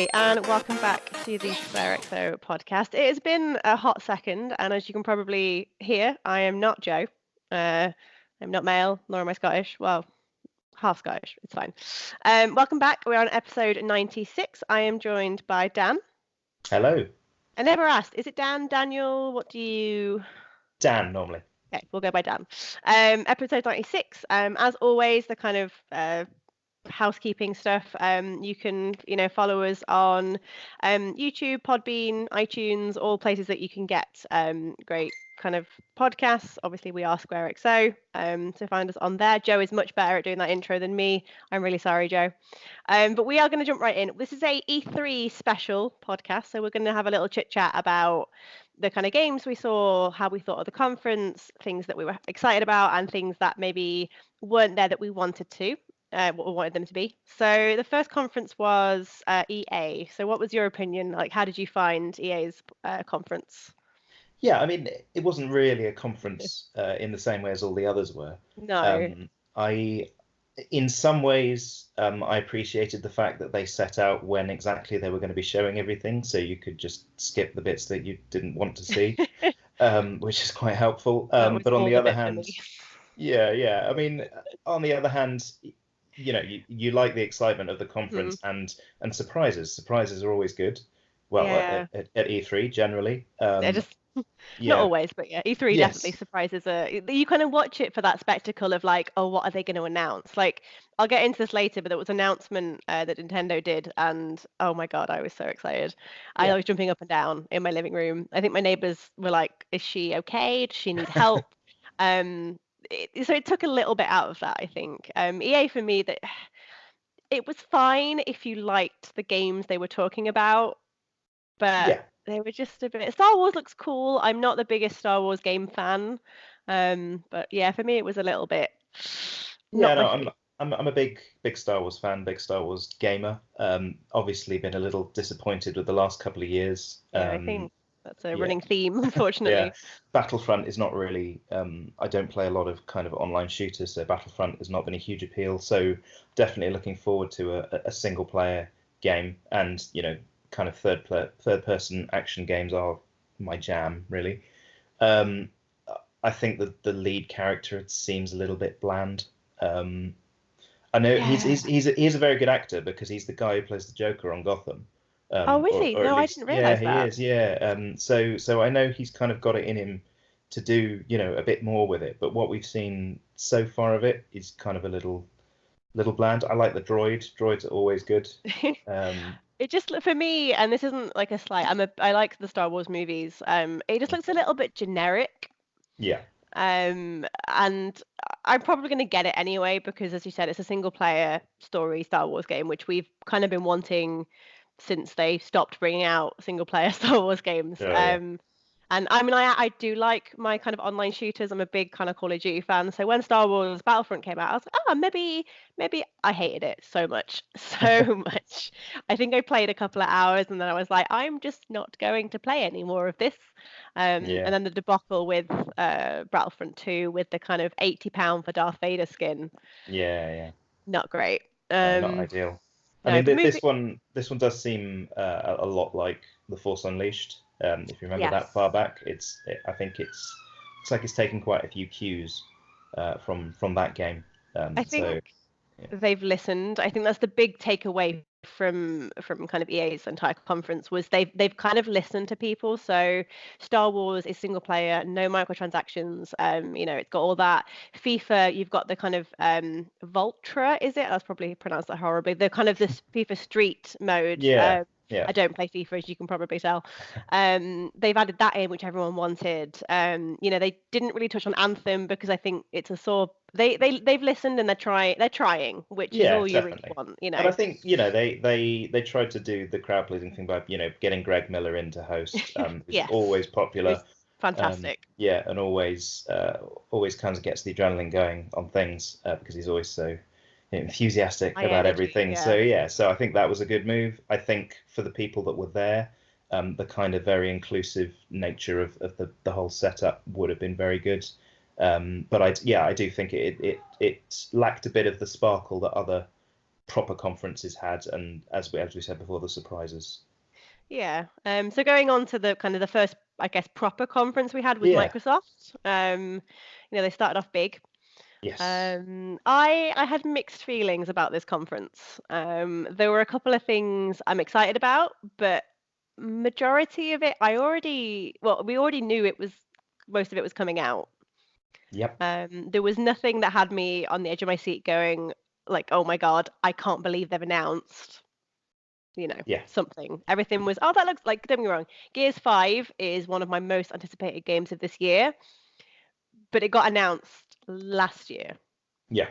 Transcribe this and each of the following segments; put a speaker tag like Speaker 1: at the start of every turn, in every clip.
Speaker 1: Hi, and welcome back to the SquareXO podcast. It has been a hot second, and as you can probably hear, I am not Joe. I'm not male, nor am I Scottish. Well, half Scottish. It's fine. Welcome back. We're on episode 96. I am joined by Dan.
Speaker 2: Hello.
Speaker 1: I never asked. Is it Dan, Daniel? What do you...
Speaker 2: Dan, normally.
Speaker 1: Okay, we'll go by Dan. Episode 96. As always, the kind of housekeeping stuff. You can, follow us on YouTube, Podbean, iTunes, all places that you can get great kind of podcasts. Obviously, we are SquareXO, so find us on there. Joe is much better at doing that intro than me. I'm really sorry, Joe. But we are going to jump right in. This is a E3 special podcast, so we're going to have a little chit chat about the kind of games we saw, how we thought of the conference, things that we were excited about, and things that maybe weren't there that we wanted to. What we wanted them to be. So the first conference was EA. So what was your opinion? Like, how did you find EA's conference?
Speaker 2: Yeah, I mean, it wasn't really a conference in the same way as all the others were.
Speaker 1: No.
Speaker 2: In some ways, I appreciated the fact that they set out when exactly they were going to be showing everything, so you could just skip the bits that you didn't want to see, which is quite helpful. But on the other hand, yeah. I mean, on the other hand, you like the excitement of the conference and surprises. Surprises are always good. Well,
Speaker 1: yeah.
Speaker 2: at E3 generally.
Speaker 1: Not always, but yeah, E3 definitely surprises. You kind of watch it for that spectacle of like, oh, what are they going to announce? Like, I'll get into this later, but there was an announcement that Nintendo did, and oh my God, I was so excited. I was jumping up and down in my living room. I think my neighbors were like, "Is she okay? Does she need help?" So it took a little bit out of that, I think. EA for me, that it was fine if you liked the games they were talking about, but they were just a bit. Star Wars looks cool. I'm not the biggest Star Wars game fan, but yeah, for me it was a little bit.
Speaker 2: I'm a big Star Wars fan, big Star Wars gamer. Obviously been a little disappointed with the last couple of years.
Speaker 1: I think that's a running theme, unfortunately.
Speaker 2: Yeah, Battlefront is not really. I don't play a lot of kind of online shooters, so Battlefront has not been a huge appeal. So definitely looking forward to a single player game, and kind of third person action games are my jam, really. I think that the lead character seems a little bit bland. I know he's a very good actor because he's the guy who plays the Joker on Gotham.
Speaker 1: Oh, is he? No, I didn't realize that.
Speaker 2: Yeah, he is. Yeah. So I know he's kind of got it in him to do, a bit more with it. But what we've seen so far of it is kind of a little bland. I like the droid. Droids are always good.
Speaker 1: It just, for me, and this isn't like a slight. I like the Star Wars movies. It just looks a little bit generic.
Speaker 2: Yeah.
Speaker 1: And I'm probably going to get it anyway because, as you said, it's a single player story Star Wars game, which we've kind of been wanting since they stopped bringing out single player Star Wars games. And I mean, I do like my kind of online shooters. I'm a big kind of Call of Duty fan. So when Star Wars Battlefront came out, I was like, oh, maybe I hated it so much. I think I played a couple of hours and then I was like, I'm just not going to play any more of this. And then the debacle with Battlefront 2 with the kind of £80 for Darth Vader skin.
Speaker 2: Yeah.
Speaker 1: Not great.
Speaker 2: Not ideal. I mean, this one does seem a lot like The Force Unleashed. If you remember that far back, I think it's like it's taken quite a few cues from that game.
Speaker 1: I think they've listened. I think that's the big takeaway from kind of EA's entire conference was they've kind of listened to people. So Star Wars is single player, no microtransactions. It's got all that. FIFA, you've got the kind of Voltra, is it? That's probably pronounced that horribly. The kind of this FIFA Street mode.
Speaker 2: Yeah.
Speaker 1: I don't play FIFA, as you can probably tell. They've added that in, which everyone wanted. They didn't really touch on Anthem because I think it's a sort. They've listened and they're trying, which is all you really want.
Speaker 2: And I think they tried to do the crowd pleasing thing by getting Greg Miller in to host. It's always popular.
Speaker 1: It's fantastic.
Speaker 2: And always kind of gets the adrenaline going on things because he's always so enthusiastic about everything. So I think that was a good move. I think for the people that were there, the kind of very inclusive nature of the whole setup would have been very good. But I do think it lacked a bit of the sparkle that other proper conferences had, and as we said before, the surprises.
Speaker 1: Yeah. So going on to the kind of the first, I guess, proper conference we had was
Speaker 2: Yeah.
Speaker 1: Microsoft. They started off big.
Speaker 2: Yes.
Speaker 1: I had mixed feelings about this conference. There were a couple of things I'm excited about, but majority of it, we already knew most of it was coming out.
Speaker 2: Yep.
Speaker 1: There was nothing that had me on the edge of my seat going like, oh my God, I can't believe they've announced,
Speaker 2: Yeah.
Speaker 1: something. Everything was, oh, that looks like, don't get me wrong, Gears 5 is one of my most anticipated games of this year, but it got announced last year.
Speaker 2: Yeah.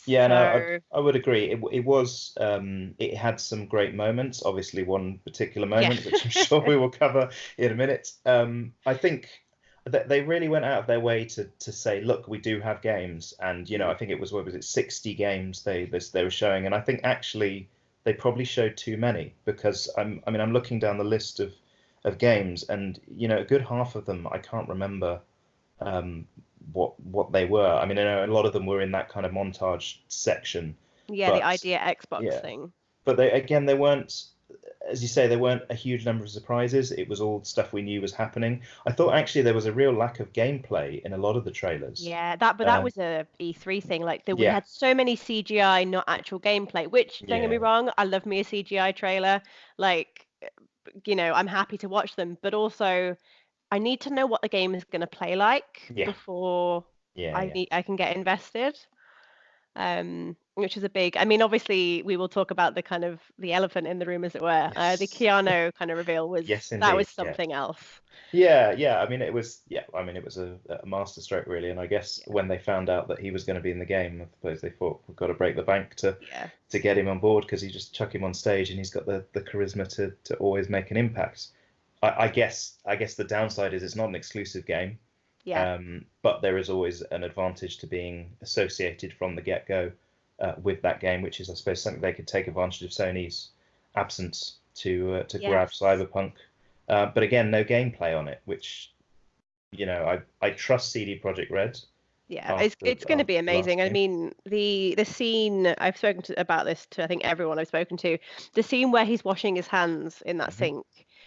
Speaker 2: Yeah, no,
Speaker 1: So
Speaker 2: I would agree. It was it had some great moments. Obviously, one particular
Speaker 1: yeah.
Speaker 2: moment, which I'm sure we will cover in a minute. I think that they really went out of their way to say, look, we do have games, and I think it was, what was it, 60 games they were showing, and I think actually they probably showed too many, because I'm looking down the list of games, and a good half of them I can't remember um, what they were. I mean, I know a lot of them were in that kind of montage section,
Speaker 1: Yeah, the
Speaker 2: but
Speaker 1: idea Xbox
Speaker 2: yeah,
Speaker 1: thing.
Speaker 2: but they weren't, as you say, there weren't a huge number of surprises. It was all stuff we knew was happening. I thought actually there was a real lack of gameplay in a lot of the trailers.
Speaker 1: Yeah, that
Speaker 2: Uh,
Speaker 1: was a E3 thing. Like that we
Speaker 2: yeah,
Speaker 1: had so many CGI, not actual gameplay, which don't get me
Speaker 2: yeah,
Speaker 1: wrong, I love me a CGI trailer. Like, I'm happy to watch them, but also I need to know what the game is going to play like
Speaker 2: yeah,
Speaker 1: before
Speaker 2: yeah, yeah.
Speaker 1: I can get invested. Which is a big. I mean, obviously, we will talk about the kind of the elephant in the room, as it were. The
Speaker 2: Yes,
Speaker 1: Keanu kind of reveal
Speaker 2: yes,
Speaker 1: that was
Speaker 2: indeed. Yeah.
Speaker 1: something else.
Speaker 2: Yeah, yeah. I mean, it was, yeah. I mean, it was a masterstroke, really. And I guess
Speaker 1: Yeah,
Speaker 2: when they found out that he was going to be in the game, I suppose they thought we've got to break the bank
Speaker 1: yeah,
Speaker 2: to get him on board, because you just chuck him on stage and he's got the charisma to always make an impact. I guess the downside is it's not an exclusive game,
Speaker 1: yeah,
Speaker 2: but there is always an advantage to being associated from the get-go with that game, which is, I suppose, something they could take advantage of Sony's absence to grab
Speaker 1: yes.
Speaker 2: Cyberpunk. But again, no gameplay on it, which I trust CD Projekt Red
Speaker 1: Yeah, it's going to
Speaker 2: after
Speaker 1: be
Speaker 2: the last
Speaker 1: amazing. I
Speaker 2: game.
Speaker 1: mean, the scene I've spoken to about this to I think everyone I've spoken to, the scene where he's washing his hands in that
Speaker 2: Hmm.
Speaker 1: sink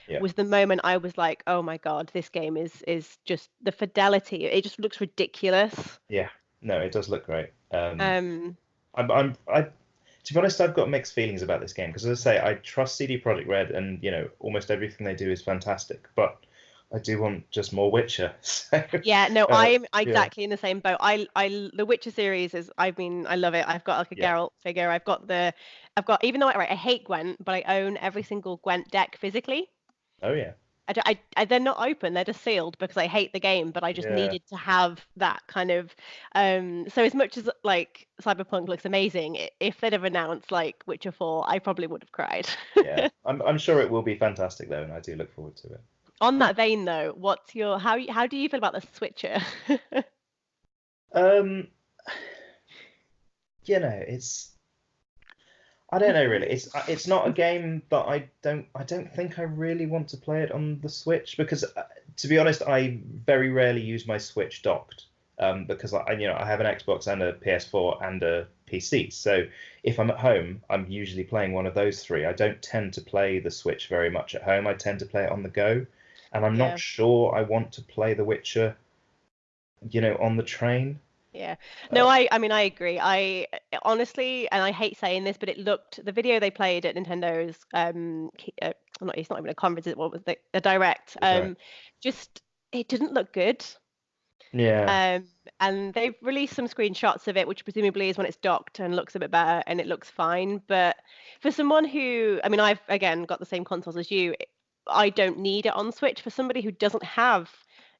Speaker 2: Yeah,
Speaker 1: was the moment I was like, oh my God, this game is just the fidelity. It just looks ridiculous.
Speaker 2: yeah. No, it does look great.
Speaker 1: Um,
Speaker 2: To be honest, I've got mixed feelings about this game, because, as I say, I trust CD Projekt Red, and almost everything they do is fantastic. But I do want just more Witcher. So,
Speaker 1: yeah, no,
Speaker 2: uh,
Speaker 1: I'm
Speaker 2: yeah,
Speaker 1: exactly in the same boat. The Witcher series is, I mean, I love it. I've got like a
Speaker 2: yeah.
Speaker 1: Geralt figure. I've got, even though I hate Gwent, but I own every single Gwent deck physically.
Speaker 2: Oh yeah,
Speaker 1: They're not open, they're just sealed because I hate the game, but I just
Speaker 2: yeah,
Speaker 1: needed to have that kind of. So as much as like Cyberpunk looks amazing, if they'd have announced like Witcher 4, I probably would have cried.
Speaker 2: yeah. I'm sure it will be fantastic though, and I do look forward to it.
Speaker 1: On that vein, though, how do you feel about the Switcher?
Speaker 2: Um, it's I don't know really. It's not a game that I don't think I really want to play it on the Switch, because to be honest, I very rarely use my Switch docked, because I have an Xbox and a PS4 and a PC. So if I'm at home, I'm usually playing one of those three. I don't tend to play the Switch very much at home. I tend to play it on the go, and I'm not
Speaker 1: Yeah.
Speaker 2: sure I want to play The Witcher, on the train.
Speaker 1: Yeah. No,
Speaker 2: Uh,
Speaker 1: I mean I agree. I honestly, and I hate saying this, but the video they played at Nintendo's not it's not even a conference, what was the direct,
Speaker 2: the direct.
Speaker 1: just it didn't look good.
Speaker 2: Yeah,
Speaker 1: Um and they've released some screenshots of it, which presumably is when it's docked and looks a bit better and it looks fine. But for someone who, I mean, I've again got the same consoles as you, I don't need it on Switch. For somebody who doesn't have,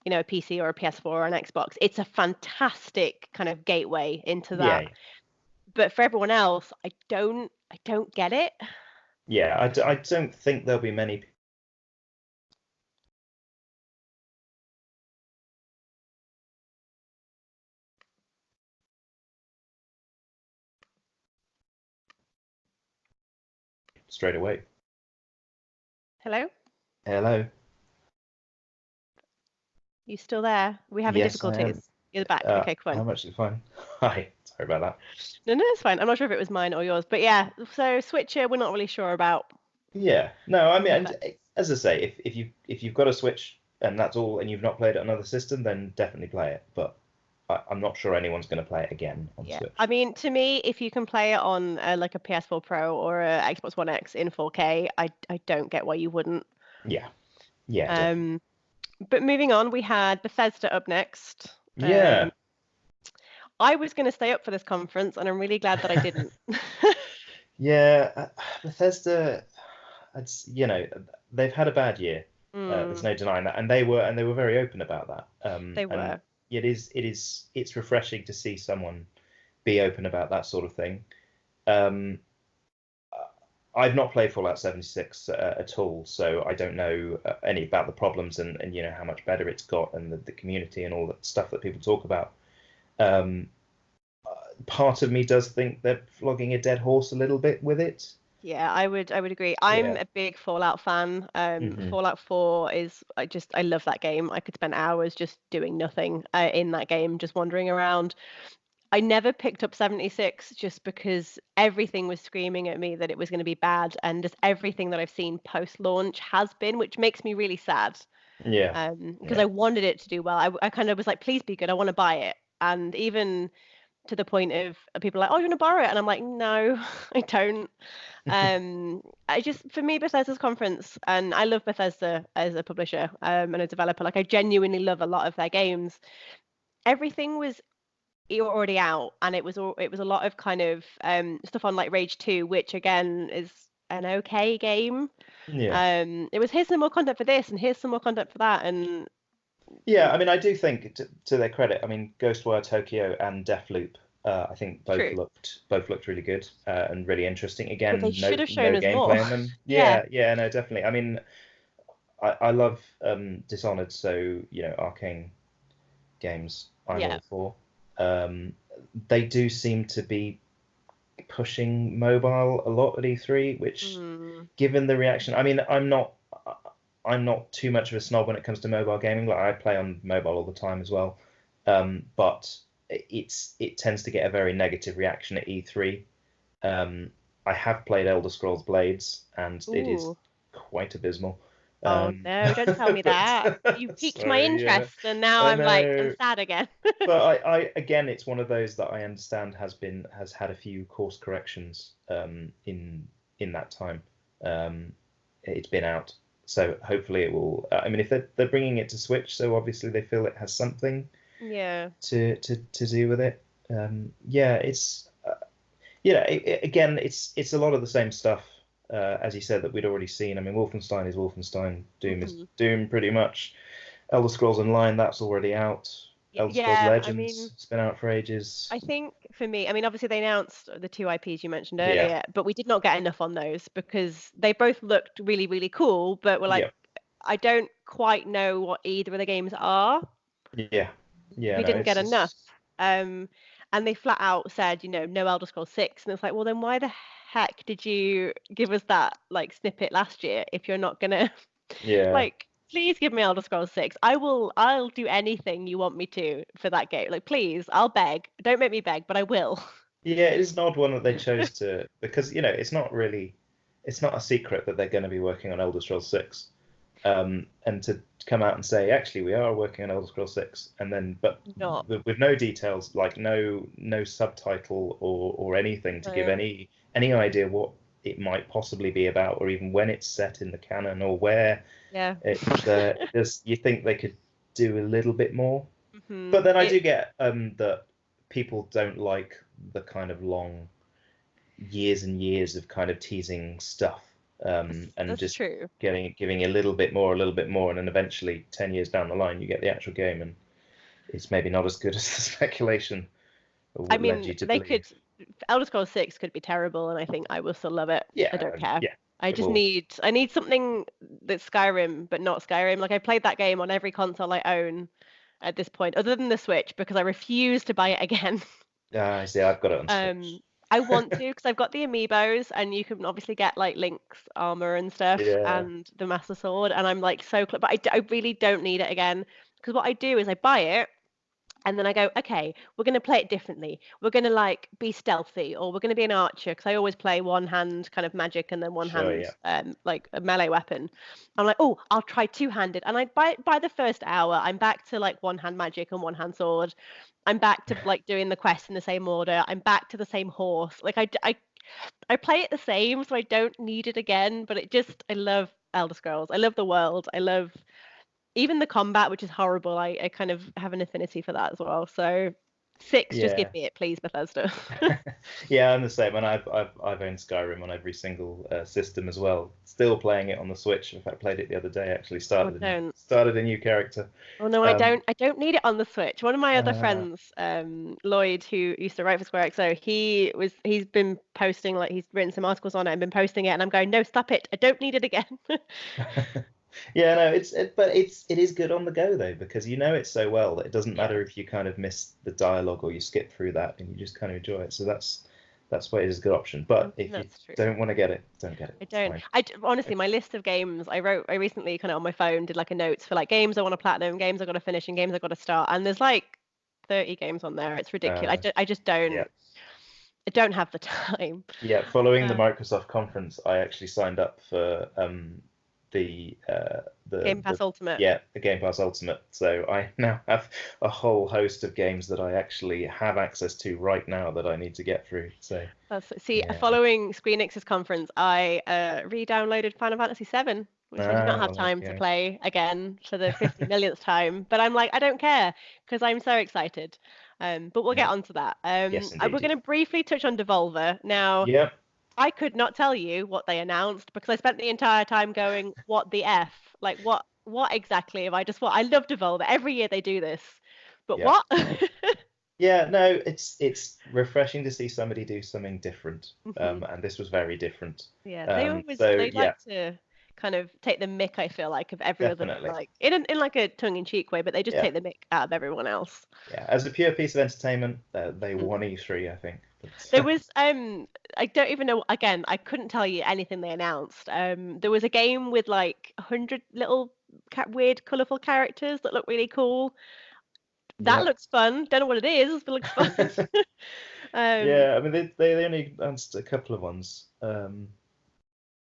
Speaker 1: a PC or a PS4 or an Xbox, it's a fantastic kind of gateway into
Speaker 2: yeah,
Speaker 1: that.
Speaker 2: yeah.
Speaker 1: But for everyone else, I don't get it.
Speaker 2: Yeah, I don't think there'll be many. Straight away.
Speaker 1: Hello?
Speaker 2: Hello.
Speaker 1: You still there? Are we having
Speaker 2: Yes, I am.
Speaker 1: difficulties? You're back. Okay, cool.
Speaker 2: I'm actually fine. Hi, sorry about that.
Speaker 1: No, it's fine. I'm not sure if it was mine or yours, but yeah. So Switcher, we're not really sure about.
Speaker 2: Yeah, no, I mean,
Speaker 1: To be fair.
Speaker 2: and as I say, if you've got a Switch and that's all, and you've not played it on another system, then definitely play it. But I'm not sure anyone's going to play it again on
Speaker 1: Yeah. I
Speaker 2: Switch.
Speaker 1: mean, to me, if you can play it on like a PS4 Pro or a Xbox One X in 4K, I don't get why you wouldn't.
Speaker 2: Yeah, yeah, definitely.
Speaker 1: Um, but moving on, we had Bethesda up next.
Speaker 2: Yeah,
Speaker 1: I was going to stay up for this conference, and I'm really glad that I didn't.
Speaker 2: yeah. Bethesda, it's they've had a bad year. There's
Speaker 1: Mm,
Speaker 2: no denying that, and they were very open about that.
Speaker 1: they
Speaker 2: And
Speaker 1: were.
Speaker 2: it's refreshing to see someone be open about that sort of thing. Um, I've not played Fallout 76 at all, so I don't know any about the problems and how much better it's got and the community and all that stuff that people talk about. Um, Part of me does think they're flogging a dead horse a little bit with it.
Speaker 1: Yeah, I would agree. I'm
Speaker 2: Yeah.
Speaker 1: a big Fallout fan.
Speaker 2: Hmm.
Speaker 1: Fallout 4 is I love that game. I could spend hours just doing nothing in that game, just wandering around. I never picked up 76 just because everything was screaming at me that it was going to be bad, and just everything that I've seen post-launch has been, which makes me really sad.
Speaker 2: Yeah.
Speaker 1: Because
Speaker 2: Yeah.
Speaker 1: I wanted it to do well. I kind of was like, please be good. I want to buy it. And even to the point of people like, oh, you want to borrow it? And I'm like, no, I don't. I just for me, Bethesda's conference, and I love Bethesda as a publisher and a developer. Like I genuinely love a lot of their games. Everything was already out, and it was a lot of kind of stuff on like Rage 2, which again is an okay game.
Speaker 2: Yeah.
Speaker 1: It was here's some more content for this and here's some more content for that, and
Speaker 2: Yeah, I mean, I do think to their credit, I mean, Ghostwire Tokyo and Deathloop, I think
Speaker 1: true.
Speaker 2: both looked really good and really interesting.
Speaker 1: But they
Speaker 2: Again,
Speaker 1: should have shown
Speaker 2: no
Speaker 1: us more.
Speaker 2: gameplay in them.
Speaker 1: Yeah,
Speaker 2: Yeah, yeah, no, definitely. I mean, I love Dishonored, so Arcane games, I'm
Speaker 1: yeah.
Speaker 2: all for. Um, they do seem to be pushing mobile a lot at E3, which,
Speaker 1: Mm,
Speaker 2: given the reaction, I mean, I'm not too much of a snob when it comes to mobile gaming. Like I play on mobile all the time as well, but it tends to get a very negative reaction at E3. Um, I have played Elder Scrolls Blades, and it is
Speaker 1: ooh.
Speaker 2: quite abysmal.
Speaker 1: Oh no, don't tell me that. You
Speaker 2: But
Speaker 1: piqued my
Speaker 2: sorry, yeah,
Speaker 1: interest, and now
Speaker 2: I
Speaker 1: I'm like, I'm
Speaker 2: know.
Speaker 1: sad again.
Speaker 2: But I again, it's one of those that I understand has had a few course corrections in that time. Um, it's been out, so hopefully it will. I mean, if they're bringing it to Switch, so obviously they feel it has something
Speaker 1: Yeah.
Speaker 2: to do with it. Yeah, again, it's a lot of the same stuff as you said that we'd already seen. I mean, Wolfenstein is Wolfenstein, Doom is
Speaker 1: Hmm.
Speaker 2: Doom, pretty much. Elder Scrolls Online, that's already out. Elder Scrolls
Speaker 1: Yeah, I
Speaker 2: Legends,
Speaker 1: mean,
Speaker 2: it's been out for ages.
Speaker 1: I think for me, I mean, obviously they announced the two IPs you mentioned
Speaker 2: Yeah,
Speaker 1: earlier, but we did not get enough on those because they both looked really, really cool, but we're like,
Speaker 2: yeah,
Speaker 1: I don't quite know what either of the games are.
Speaker 2: yeah, yeah.
Speaker 1: We
Speaker 2: No,
Speaker 1: didn't get
Speaker 2: it's
Speaker 1: enough.
Speaker 2: just
Speaker 1: Um, and they flat out said, no Elder Scrolls 6. And it's like, well, then why the heck did you give us that like snippet last year if you're not gonna
Speaker 2: yeah,
Speaker 1: like please give me Elder Scrolls 6. I'll do anything you want me to for that game. Like please, I'll beg. Don't make me beg, but I will.
Speaker 2: yeah. It is an odd one that they chose to because it's not a secret that they're going to be working on Elder Scrolls 6. And to come out and say, actually, we are working on Elder Scrolls 6, and then but
Speaker 1: Not.
Speaker 2: with no details, like no subtitle or anything to give
Speaker 1: No.
Speaker 2: any idea what it might possibly be about, or even when it's set in the canon, or where
Speaker 1: Yeah.
Speaker 2: you think they could do a little bit more.
Speaker 1: Hmm.
Speaker 2: But then I
Speaker 1: It
Speaker 2: do get that people don't like the kind of long years and years of kind of teasing stuff and
Speaker 1: that's
Speaker 2: just
Speaker 1: true.
Speaker 2: giving a little bit more, and then eventually 10 years down the line you get the actual game, and it's maybe not as good as the speculation
Speaker 1: I
Speaker 2: led
Speaker 1: mean,
Speaker 2: you to
Speaker 1: they
Speaker 2: believe.
Speaker 1: could Elder Scrolls 6 could be terrible and I think I will still love it. I
Speaker 2: Yeah,
Speaker 1: don't care.
Speaker 2: yeah,
Speaker 1: I
Speaker 2: it
Speaker 1: just
Speaker 2: will.
Speaker 1: need something that's Skyrim but not Skyrim. Like I played that game on every console I own at this point, other than the Switch, because I refuse to buy it again.
Speaker 2: I see. I've got it on
Speaker 1: Um,
Speaker 2: Switch.
Speaker 1: I want to because I've got the amiibos and you can obviously get like Link's armor and stuff
Speaker 2: Yeah,
Speaker 1: and the Master Sword, and I'm like so close, but I really don't need it again because what I do is I buy it And then I go, okay, we're going to play it differently. We're going to like be stealthy, or we're going to be an archer, because I always play one hand kind of magic and then one
Speaker 2: Sure,
Speaker 1: hand
Speaker 2: yeah.
Speaker 1: like a melee weapon. I'm like, oh, I'll try two-handed. And by the first hour, I'm back to like one hand magic and one hand sword. I'm back to like doing the quest in the same order. I'm back to the same horse. Like I play it the same, so I don't need it again. But I love Elder Scrolls. I love the world. I love even the combat, which is horrible. I kind of have an affinity for that as well. So 6, just give
Speaker 2: Yeah.
Speaker 1: me it, please, Bethesda.
Speaker 2: Yeah, I'm the same, and I've owned Skyrim on every single system as well. Still playing it on the Switch. In fact, played it the other day. Actually,
Speaker 1: Oh, don't.
Speaker 2: started a new character.
Speaker 1: Oh no, I
Speaker 2: Um,
Speaker 1: don't. I don't need it on the Switch. One of my other
Speaker 2: uh,
Speaker 1: friends, Lloyd, who used to write for SquareXO, he's been posting, like he's written some articles on it and been posting it, and I'm going, no, stop it. I don't need it again.
Speaker 2: yeah, no, but it is good on the go though, because you know it so well that it doesn't
Speaker 1: Yeah,
Speaker 2: matter if you kind of miss the dialogue or you skip through that, and you just kind of enjoy it. So that's why it is a good option. But if you
Speaker 1: that's true.
Speaker 2: don't want to get it, don't get it.
Speaker 1: I
Speaker 2: It's
Speaker 1: don't.
Speaker 2: fine.
Speaker 1: Honestly, my list of games I recently kind of on my phone did like a notes for like games I want to platinum, games I got to finish, and games I got to start. And there's like 30 games on there. It's ridiculous.
Speaker 2: Uh,
Speaker 1: I just
Speaker 2: yeah.
Speaker 1: don't have the time.
Speaker 2: Yeah, following the
Speaker 1: Uh,
Speaker 2: Microsoft conference, I actually signed up for the
Speaker 1: Game Pass Ultimate.
Speaker 2: the Game Pass Ultimate. So I now have a whole host of games that I actually have access to right now that I need to get through. So
Speaker 1: See,
Speaker 2: yeah.
Speaker 1: following Squeenix's conference, I re-downloaded Final Fantasy VII, which I did not have
Speaker 2: Oh,
Speaker 1: time to
Speaker 2: okay.
Speaker 1: play again for the 50 millionth time. But I'm like, I don't care, because I'm so excited. But we'll
Speaker 2: Yeah.
Speaker 1: get onto that.
Speaker 2: Yes,
Speaker 1: We're
Speaker 2: indeed.
Speaker 1: going to briefly touch on Devolver. Now,
Speaker 2: Yeah.
Speaker 1: I could not tell you what they announced, because I spent the entire time going, what the F? Like, what exactly have I just what? I love Devolver. Every year they do this. But
Speaker 2: Yeah.
Speaker 1: what?
Speaker 2: Yeah. No, it's refreshing to see somebody do something different.
Speaker 1: Mhm.
Speaker 2: And this was very different.
Speaker 1: Yeah,
Speaker 2: So
Speaker 1: they
Speaker 2: yeah,
Speaker 1: like to kind of take the mick, I feel like, of every other,
Speaker 2: definitely.
Speaker 1: like in like a tongue-in-cheek way, but they just
Speaker 2: Yeah.
Speaker 1: take the mick out of everyone else.
Speaker 2: Yeah. As a pure piece of entertainment, they
Speaker 1: Mhm.
Speaker 2: won E3, I think.
Speaker 1: There
Speaker 2: But,
Speaker 1: was I don't even know, again, I couldn't tell you anything they announced. There was a game with like 100 little weird colorful characters that look really cool. That
Speaker 2: yeah.
Speaker 1: looks fun. Don't know what it is, but looks fun. um
Speaker 2: Yeah, I mean they only announced a couple of ones.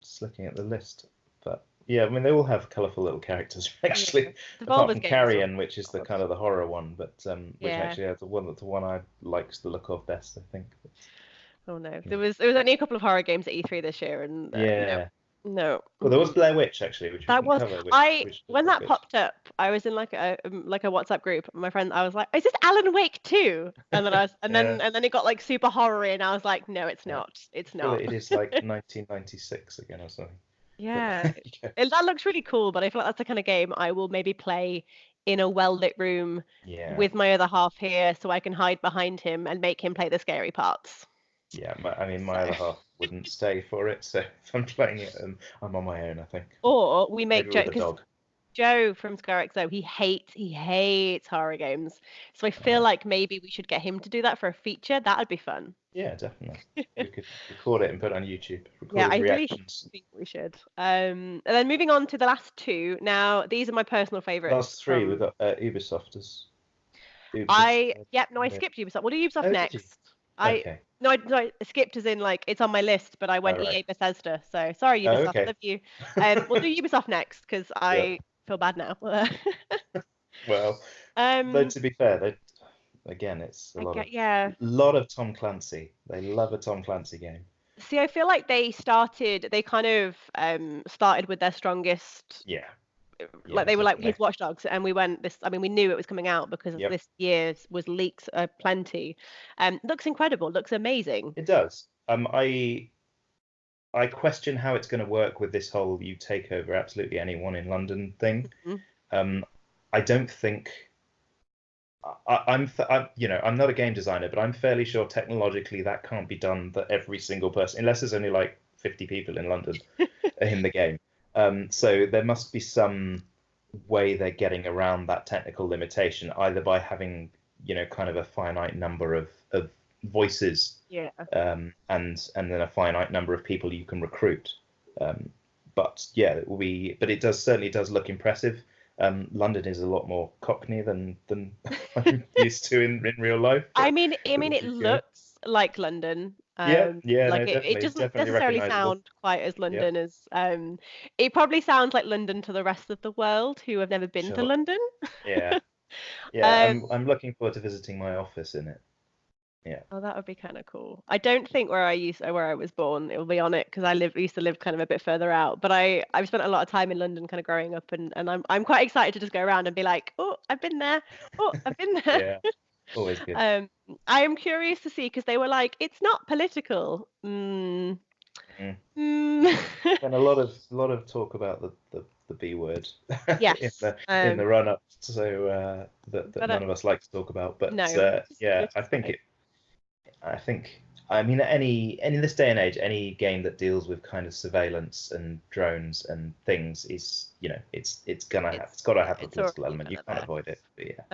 Speaker 2: Just looking at the list, but yeah, I mean they all have colourful little characters
Speaker 1: yeah,
Speaker 2: actually, apart
Speaker 1: Devolver's
Speaker 2: from
Speaker 1: games are
Speaker 2: Carrion, which is the
Speaker 1: odd.
Speaker 2: kind of the horror one, but which
Speaker 1: Yeah.
Speaker 2: actually the one I likes the look of best, I think. But,
Speaker 1: Oh no,
Speaker 2: yeah.
Speaker 1: there was only a couple of horror games at E3 this year, and no,
Speaker 2: Yeah.
Speaker 1: no.
Speaker 2: Well, there was
Speaker 1: Mm-mm.
Speaker 2: Blair Witch actually, which we
Speaker 1: That
Speaker 2: didn't
Speaker 1: was
Speaker 2: cover,
Speaker 1: I
Speaker 2: which was
Speaker 1: when
Speaker 2: quite
Speaker 1: that
Speaker 2: good.
Speaker 1: popped up, I was in like a WhatsApp group. And my friend, I was like, "Is this Alan Wake 2?" And then
Speaker 2: Yeah.
Speaker 1: and then it got like super horror and I was like, "No, it's
Speaker 2: Yeah.
Speaker 1: not. It's
Speaker 2: I feel
Speaker 1: not."
Speaker 2: like it is like 1996 again or something. But
Speaker 1: Yeah,
Speaker 2: yeah.
Speaker 1: that looks really cool, but I feel like that's the kind of game I will maybe play in a well-lit room
Speaker 2: Yeah.
Speaker 1: with my other half here, so I can hide behind him and make him play the scary parts.
Speaker 2: Yeah, I mean,
Speaker 1: So,
Speaker 2: my other half wouldn't stay for it, so if I'm playing it, I'm on my own, I think. But
Speaker 1: or we make
Speaker 2: maybe
Speaker 1: Joe,
Speaker 2: with a
Speaker 1: because
Speaker 2: dog.
Speaker 1: Joe from SquareXO, he hates horror games. So I feel
Speaker 2: Uh,
Speaker 1: like maybe we should get him to do that for a feature. That would be fun.
Speaker 2: yeah, definitely. We could record it and put it on YouTube. Record
Speaker 1: Yeah,
Speaker 2: his
Speaker 1: I really
Speaker 2: reactions.
Speaker 1: think we should. And then moving on to the last two. Now, these are my personal favorites
Speaker 2: Last three, we've
Speaker 1: from
Speaker 2: got Ubisoft as Ubisoft.
Speaker 1: yep, no, I
Speaker 2: And
Speaker 1: skipped Ubisoft. We'll do Ubisoft
Speaker 2: oh, did you?
Speaker 1: next. I
Speaker 2: Okay.
Speaker 1: no, I skipped as in like it's on my list, but I
Speaker 2: All
Speaker 1: went
Speaker 2: right.
Speaker 1: EA Bethesda. So sorry,
Speaker 2: Oh,
Speaker 1: Ubisoft,
Speaker 2: okay.
Speaker 1: love you. We'll do Ubisoft next because
Speaker 2: Yeah.
Speaker 1: I feel bad now.
Speaker 2: Well, though
Speaker 1: um,
Speaker 2: to be fair, again, it's a
Speaker 1: I get yeah.
Speaker 2: lot of Tom Clancy. They love a Tom Clancy game.
Speaker 1: See, I feel like they kind of started with their strongest,
Speaker 2: Yeah.
Speaker 1: like
Speaker 2: Yeah,
Speaker 1: they were like,
Speaker 2: definitely.
Speaker 1: here's Watch Dogs, and we went this. I mean, we knew it was coming out because
Speaker 2: Yep.
Speaker 1: this year's was leaks plenty. Looks incredible, looks amazing.
Speaker 2: It does. I question how it's going to work with this whole you take over absolutely anyone in London thing.
Speaker 1: Mhm.
Speaker 2: Um, I don't think I'm not a game designer, but I'm fairly sure technologically that can't be done. That every single person, unless there's only like 50 people in London in the game, so there must be some way they're getting around that technical limitation, either by having kind of a finite number of voices
Speaker 1: Yeah.
Speaker 2: and then a finite number of people you can recruit. But yeah, but it does certainly does look impressive. London is a lot more Cockney than I'm used to in real life.
Speaker 1: I
Speaker 2: But
Speaker 1: mean,
Speaker 2: it was
Speaker 1: it
Speaker 2: good.
Speaker 1: looks like London.
Speaker 2: Yeah, yeah,
Speaker 1: Like
Speaker 2: no,
Speaker 1: it
Speaker 2: definitely,
Speaker 1: doesn't
Speaker 2: definitely
Speaker 1: necessarily
Speaker 2: recognizable.
Speaker 1: sound quite as
Speaker 2: Yeah,
Speaker 1: London as it probably sounds like London to the rest of the world who have never been to
Speaker 2: sure.
Speaker 1: London.
Speaker 2: Yeah, yeah.
Speaker 1: Um,
Speaker 2: I'm looking forward to visiting my office in it. Yeah,
Speaker 1: oh, that would be kind of cool. I don't think where I was born it will be on it because used to live kind of a bit further out. But I've spent a lot of time in London kind of growing up and I'm quite excited to just go around and be like, oh, I've been there. Oh, I've been there.
Speaker 2: yeah. Always good.
Speaker 1: Um, I am curious to see because they were like, it's not political.
Speaker 2: Mm.
Speaker 1: Mm.
Speaker 2: And a lot of talk about the B word
Speaker 1: Yes.
Speaker 2: in the run up, so that
Speaker 1: But
Speaker 2: none of us like to talk about. But
Speaker 1: no,
Speaker 2: yeah,
Speaker 1: which is fine.
Speaker 2: I think, I mean, any in this day and age, any game that deals with kind of surveillance and drones and things is, it's got to
Speaker 1: Yeah,
Speaker 2: have a
Speaker 1: it's
Speaker 2: political
Speaker 1: already
Speaker 2: element.
Speaker 1: kind
Speaker 2: You
Speaker 1: of
Speaker 2: can't
Speaker 1: there.
Speaker 2: avoid it. But yeah,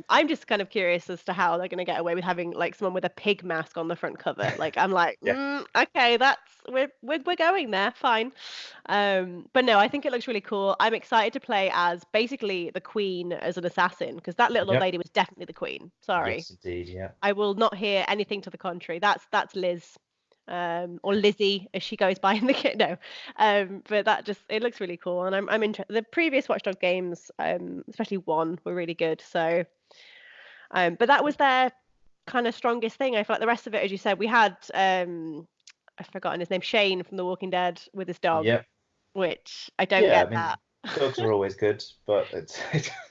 Speaker 1: I'm just kind of curious as to how they're going to get away with having like someone with a pig mask on the front cover. Like I'm like,
Speaker 2: yeah,
Speaker 1: okay, we're going there, fine. But no, I think it looks really cool. I'm excited to play as basically the queen as an assassin because that little old
Speaker 2: yep,
Speaker 1: lady was definitely the queen. Sorry,
Speaker 2: yes, indeed, yeah,
Speaker 1: I will not hear anything to the contrary. That's Liz. Or Lizzie as she goes by in the kit. No, but that just it looks really cool, and I'm interested. The previous Watchdog games, especially one, were really good. So, but that was their kind of strongest thing. I feel like the rest of it, as you said, we had I've forgotten his name, Shane from The Walking Dead with his dog,
Speaker 2: yeah,
Speaker 1: which I don't
Speaker 2: yeah.
Speaker 1: get
Speaker 2: I mean,
Speaker 1: that.
Speaker 2: dogs are always good, but it's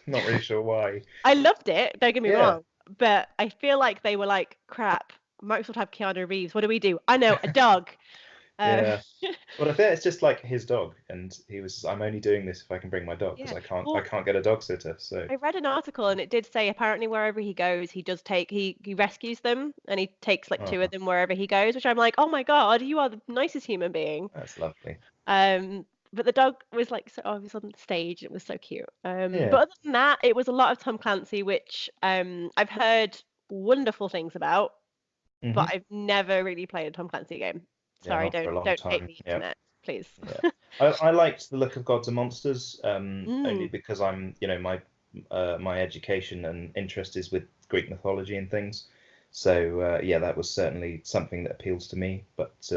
Speaker 2: not really sure why.
Speaker 1: I loved it, don't get me
Speaker 2: Yeah.
Speaker 1: wrong, but I feel like they were like, crap, Microsoft have Keanu Reeves. What do we do? I know, a dog. Um,
Speaker 2: Yeah. Well, I think it's just like his dog, and he was, I'm only doing this if I can bring my dog because
Speaker 1: yeah.
Speaker 2: I
Speaker 1: Well,
Speaker 2: can't get a dog sitter. So,
Speaker 1: I read an article and it did say apparently wherever he goes, he does take he rescues them and he takes like two of
Speaker 2: oh,
Speaker 1: them wherever he goes, which I'm like, oh my God, you are the nicest human being.
Speaker 2: that's lovely.
Speaker 1: But the dog was like so he was on stage. It was so cute.
Speaker 2: Yeah.
Speaker 1: But other than that, it was a lot of Tom Clancy, which I've heard wonderful things about, but
Speaker 2: Hmm.
Speaker 1: I've never really played a Tom Clancy game.
Speaker 2: Yeah,
Speaker 1: Sorry,
Speaker 2: not for a long
Speaker 1: don't hate
Speaker 2: time.
Speaker 1: the
Speaker 2: Yeah.
Speaker 1: internet, please.
Speaker 2: Yeah. I liked the look of Gods and Monsters, only
Speaker 1: Mm,
Speaker 2: because my education and interest is with Greek mythology and things. So yeah, that was certainly something that appeals to me. But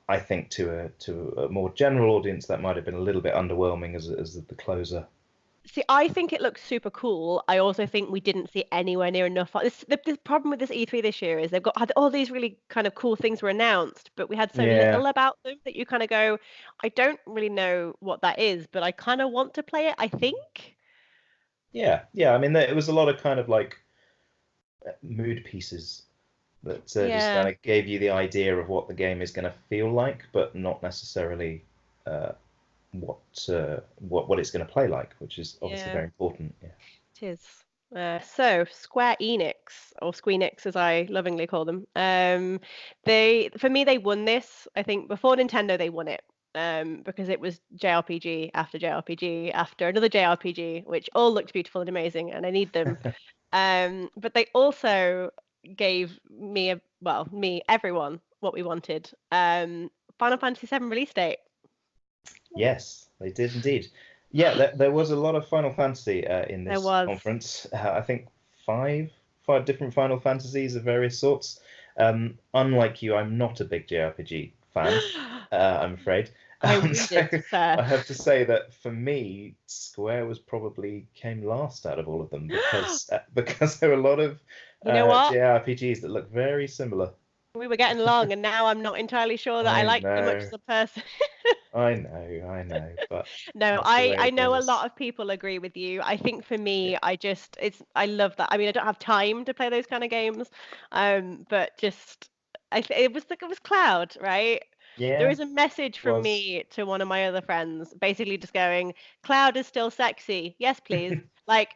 Speaker 2: I think to a more general audience, that might have been a little bit underwhelming as the closer.
Speaker 1: See, I think it looks super cool. I also think we didn't see anywhere near enough. The problem with this E3 this year is they've had all these really kind of cool things were announced, but we had so
Speaker 2: Yeah,
Speaker 1: little about them that you kind of go, I don't really know what that is, but I kind of want to play it, I think.
Speaker 2: yeah, yeah. I mean, it was a lot of kind of like mood pieces that just kind
Speaker 1: Yeah,
Speaker 2: of gave you the idea of what the game is going to feel like, but not necessarily uh, what it's going to play like, which is obviously
Speaker 1: yeah,
Speaker 2: very important. Yeah.
Speaker 1: it is. So Square Enix or Squeenix as I lovingly call them, for me they won this. I think before Nintendo they won it. Because it was JRPG after JRPG after another JRPG, which all looked beautiful and amazing, and I need them. But they also gave everyone, what we wanted. Final Fantasy VII release date.
Speaker 2: Yes, they did indeed. Yeah, there was a lot of Final Fantasy in
Speaker 1: There
Speaker 2: this
Speaker 1: was.
Speaker 2: conference. I think five different Final Fantasies of various sorts. Unlike you, I'm not a big JRPG fan, I'm afraid.
Speaker 1: I
Speaker 2: So
Speaker 1: wounded, sir.
Speaker 2: I have to say that for me, Square was probably came last out of all of them because there were a lot of
Speaker 1: You know what?
Speaker 2: JRPGs that look very similar.
Speaker 1: We were getting along, and now I'm not entirely sure that I
Speaker 2: I
Speaker 1: like them much
Speaker 2: know,
Speaker 1: as a person.
Speaker 2: I know, but
Speaker 1: No,
Speaker 2: that's the way
Speaker 1: I
Speaker 2: it
Speaker 1: know a
Speaker 2: is.
Speaker 1: lot of people agree with you. I think for
Speaker 2: Yeah.
Speaker 1: me, I love that. I mean, I don't have time to play those kind of games, but just it was Cloud, right? There
Speaker 2: Yeah,
Speaker 1: is a message from
Speaker 2: was.
Speaker 1: me to one of my other friends, basically just going, "Cloud is still sexy, yes, please." Like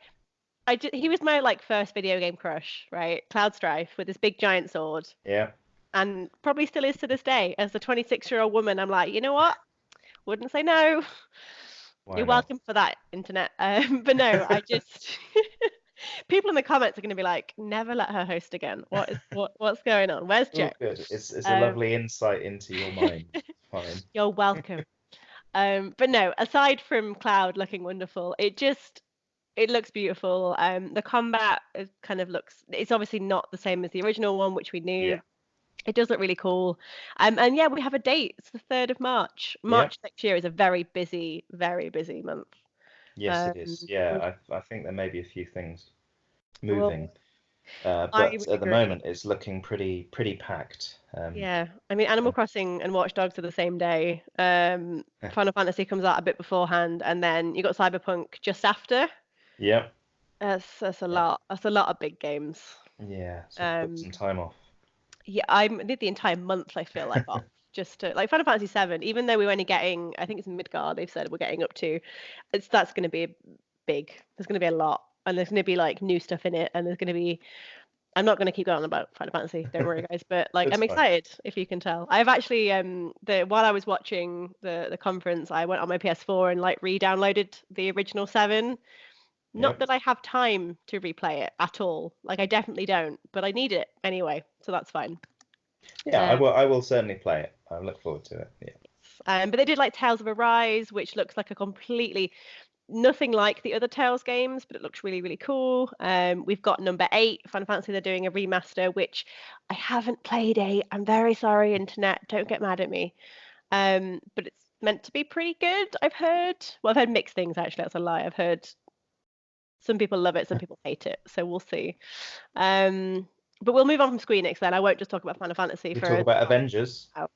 Speaker 1: he was my like first video game crush, right? Cloud Strife with this big giant sword,
Speaker 2: Yeah,
Speaker 1: and probably still is to this day. As a 26-year-old woman, I'm like, you know what? Wouldn't say no.
Speaker 2: why
Speaker 1: You're
Speaker 2: not?
Speaker 1: welcome for that, internet. But no, I just people in the comments are going to be like, never let her host again. What's going on? Where's
Speaker 2: Oh,
Speaker 1: Joe?
Speaker 2: good. It's a
Speaker 1: Um,
Speaker 2: lovely insight into your mind. Fine.
Speaker 1: you're welcome. But no, aside from Cloud looking wonderful, it looks beautiful. The combat kind of looks, it's obviously not the same as the original one, which we knew.
Speaker 2: Yeah.
Speaker 1: It does look really cool. And yeah, we have a date. It's the 3rd of March.
Speaker 2: Yeah.
Speaker 1: March next year is a very busy month.
Speaker 2: Yes, it is.
Speaker 1: Which,
Speaker 2: Yeah, I think there may be a few things
Speaker 1: well,
Speaker 2: moving,
Speaker 1: I
Speaker 2: but
Speaker 1: would
Speaker 2: at the
Speaker 1: agree.
Speaker 2: moment it's looking pretty packed.
Speaker 1: Yeah, I mean, Animal
Speaker 2: Uh,
Speaker 1: Crossing and Watch Dogs are the same day. Final Fantasy comes out a bit beforehand, and then you got Cyberpunk just after.
Speaker 2: yeah,
Speaker 1: That's a
Speaker 2: yeah,
Speaker 1: lot. That's a lot of big games.
Speaker 2: yeah. So book
Speaker 1: Um,
Speaker 2: some time off.
Speaker 1: yeah, I need the entire month. I feel like off just to like Final Fantasy 7. Even though we're only getting, I think it's Midgard. They've said we're getting up to. That's going to be big. There's going to be a lot, and there's going to be like new stuff in it, and there's going to be. I'm not going to keep going on about Final Fantasy. Don't worry, guys. But like,
Speaker 2: That's
Speaker 1: I'm
Speaker 2: fine.
Speaker 1: excited if you can tell. I've actually the while I was watching the conference, I went on my PS4 and like re-downloaded the original 7. Not
Speaker 2: Yep.
Speaker 1: that I have time to replay it at all. Like I definitely don't, but I need it anyway, so that's fine.
Speaker 2: Yeah,
Speaker 1: Um,
Speaker 2: I will certainly play it. I look forward to it. Yeah.
Speaker 1: but they did like Tales of Arise, which looks like a completely nothing like the other Tales games, but it looks really, really cool. We've got number 8, Final Fantasy. They're doing a remaster, which I haven't played. I'm very sorry, internet. Don't get mad at me. But it's meant to be pretty good. I've heard. Well, I've heard mixed things. Actually, that's a lie. I've heard some people love it, some people hate it. So we'll see. But we'll move on from SquareX then. I won't just talk about Final Fantasy
Speaker 2: We
Speaker 1: for
Speaker 2: talk
Speaker 1: an
Speaker 2: about Avengers.
Speaker 1: hour.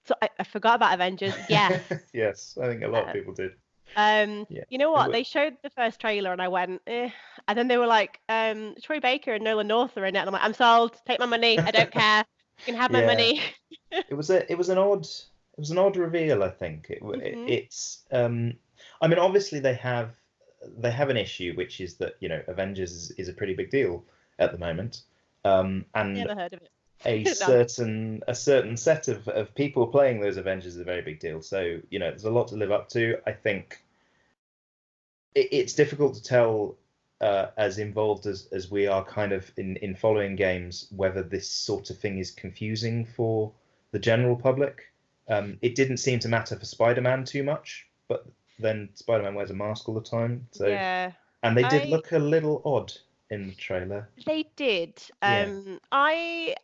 Speaker 1: So I forgot about Avengers. Yes.
Speaker 2: Yes, I think a lot of
Speaker 1: Uh,
Speaker 2: people did. Yeah.
Speaker 1: you know
Speaker 2: It
Speaker 1: what?
Speaker 2: wa-
Speaker 1: They showed the first trailer and I went, eh. And then they were like, Troy Baker and Nolan North are in it. And I'm like, I'm sold. Take my money. I don't care. You can have my
Speaker 2: Yeah,
Speaker 1: money.
Speaker 2: it was an odd reveal, I think.
Speaker 1: hmm
Speaker 2: It's I mean obviously they have an issue, which is that, you know, Avengers is a pretty big deal at the moment. And
Speaker 1: Never heard of
Speaker 2: a
Speaker 1: it. No.
Speaker 2: certain set of people playing those Avengers is a very big deal. So, you know, there's a lot to live up to. I think it's difficult to tell, as involved as we are kind of in following games, whether this sort of thing is confusing for the general public. It didn't seem to matter for Spider-Man too much, but then Spider-Man wears a mask all the time. So,
Speaker 1: Yeah.
Speaker 2: and they did
Speaker 1: I
Speaker 2: look a little odd in the trailer.
Speaker 1: They did.
Speaker 2: Yeah.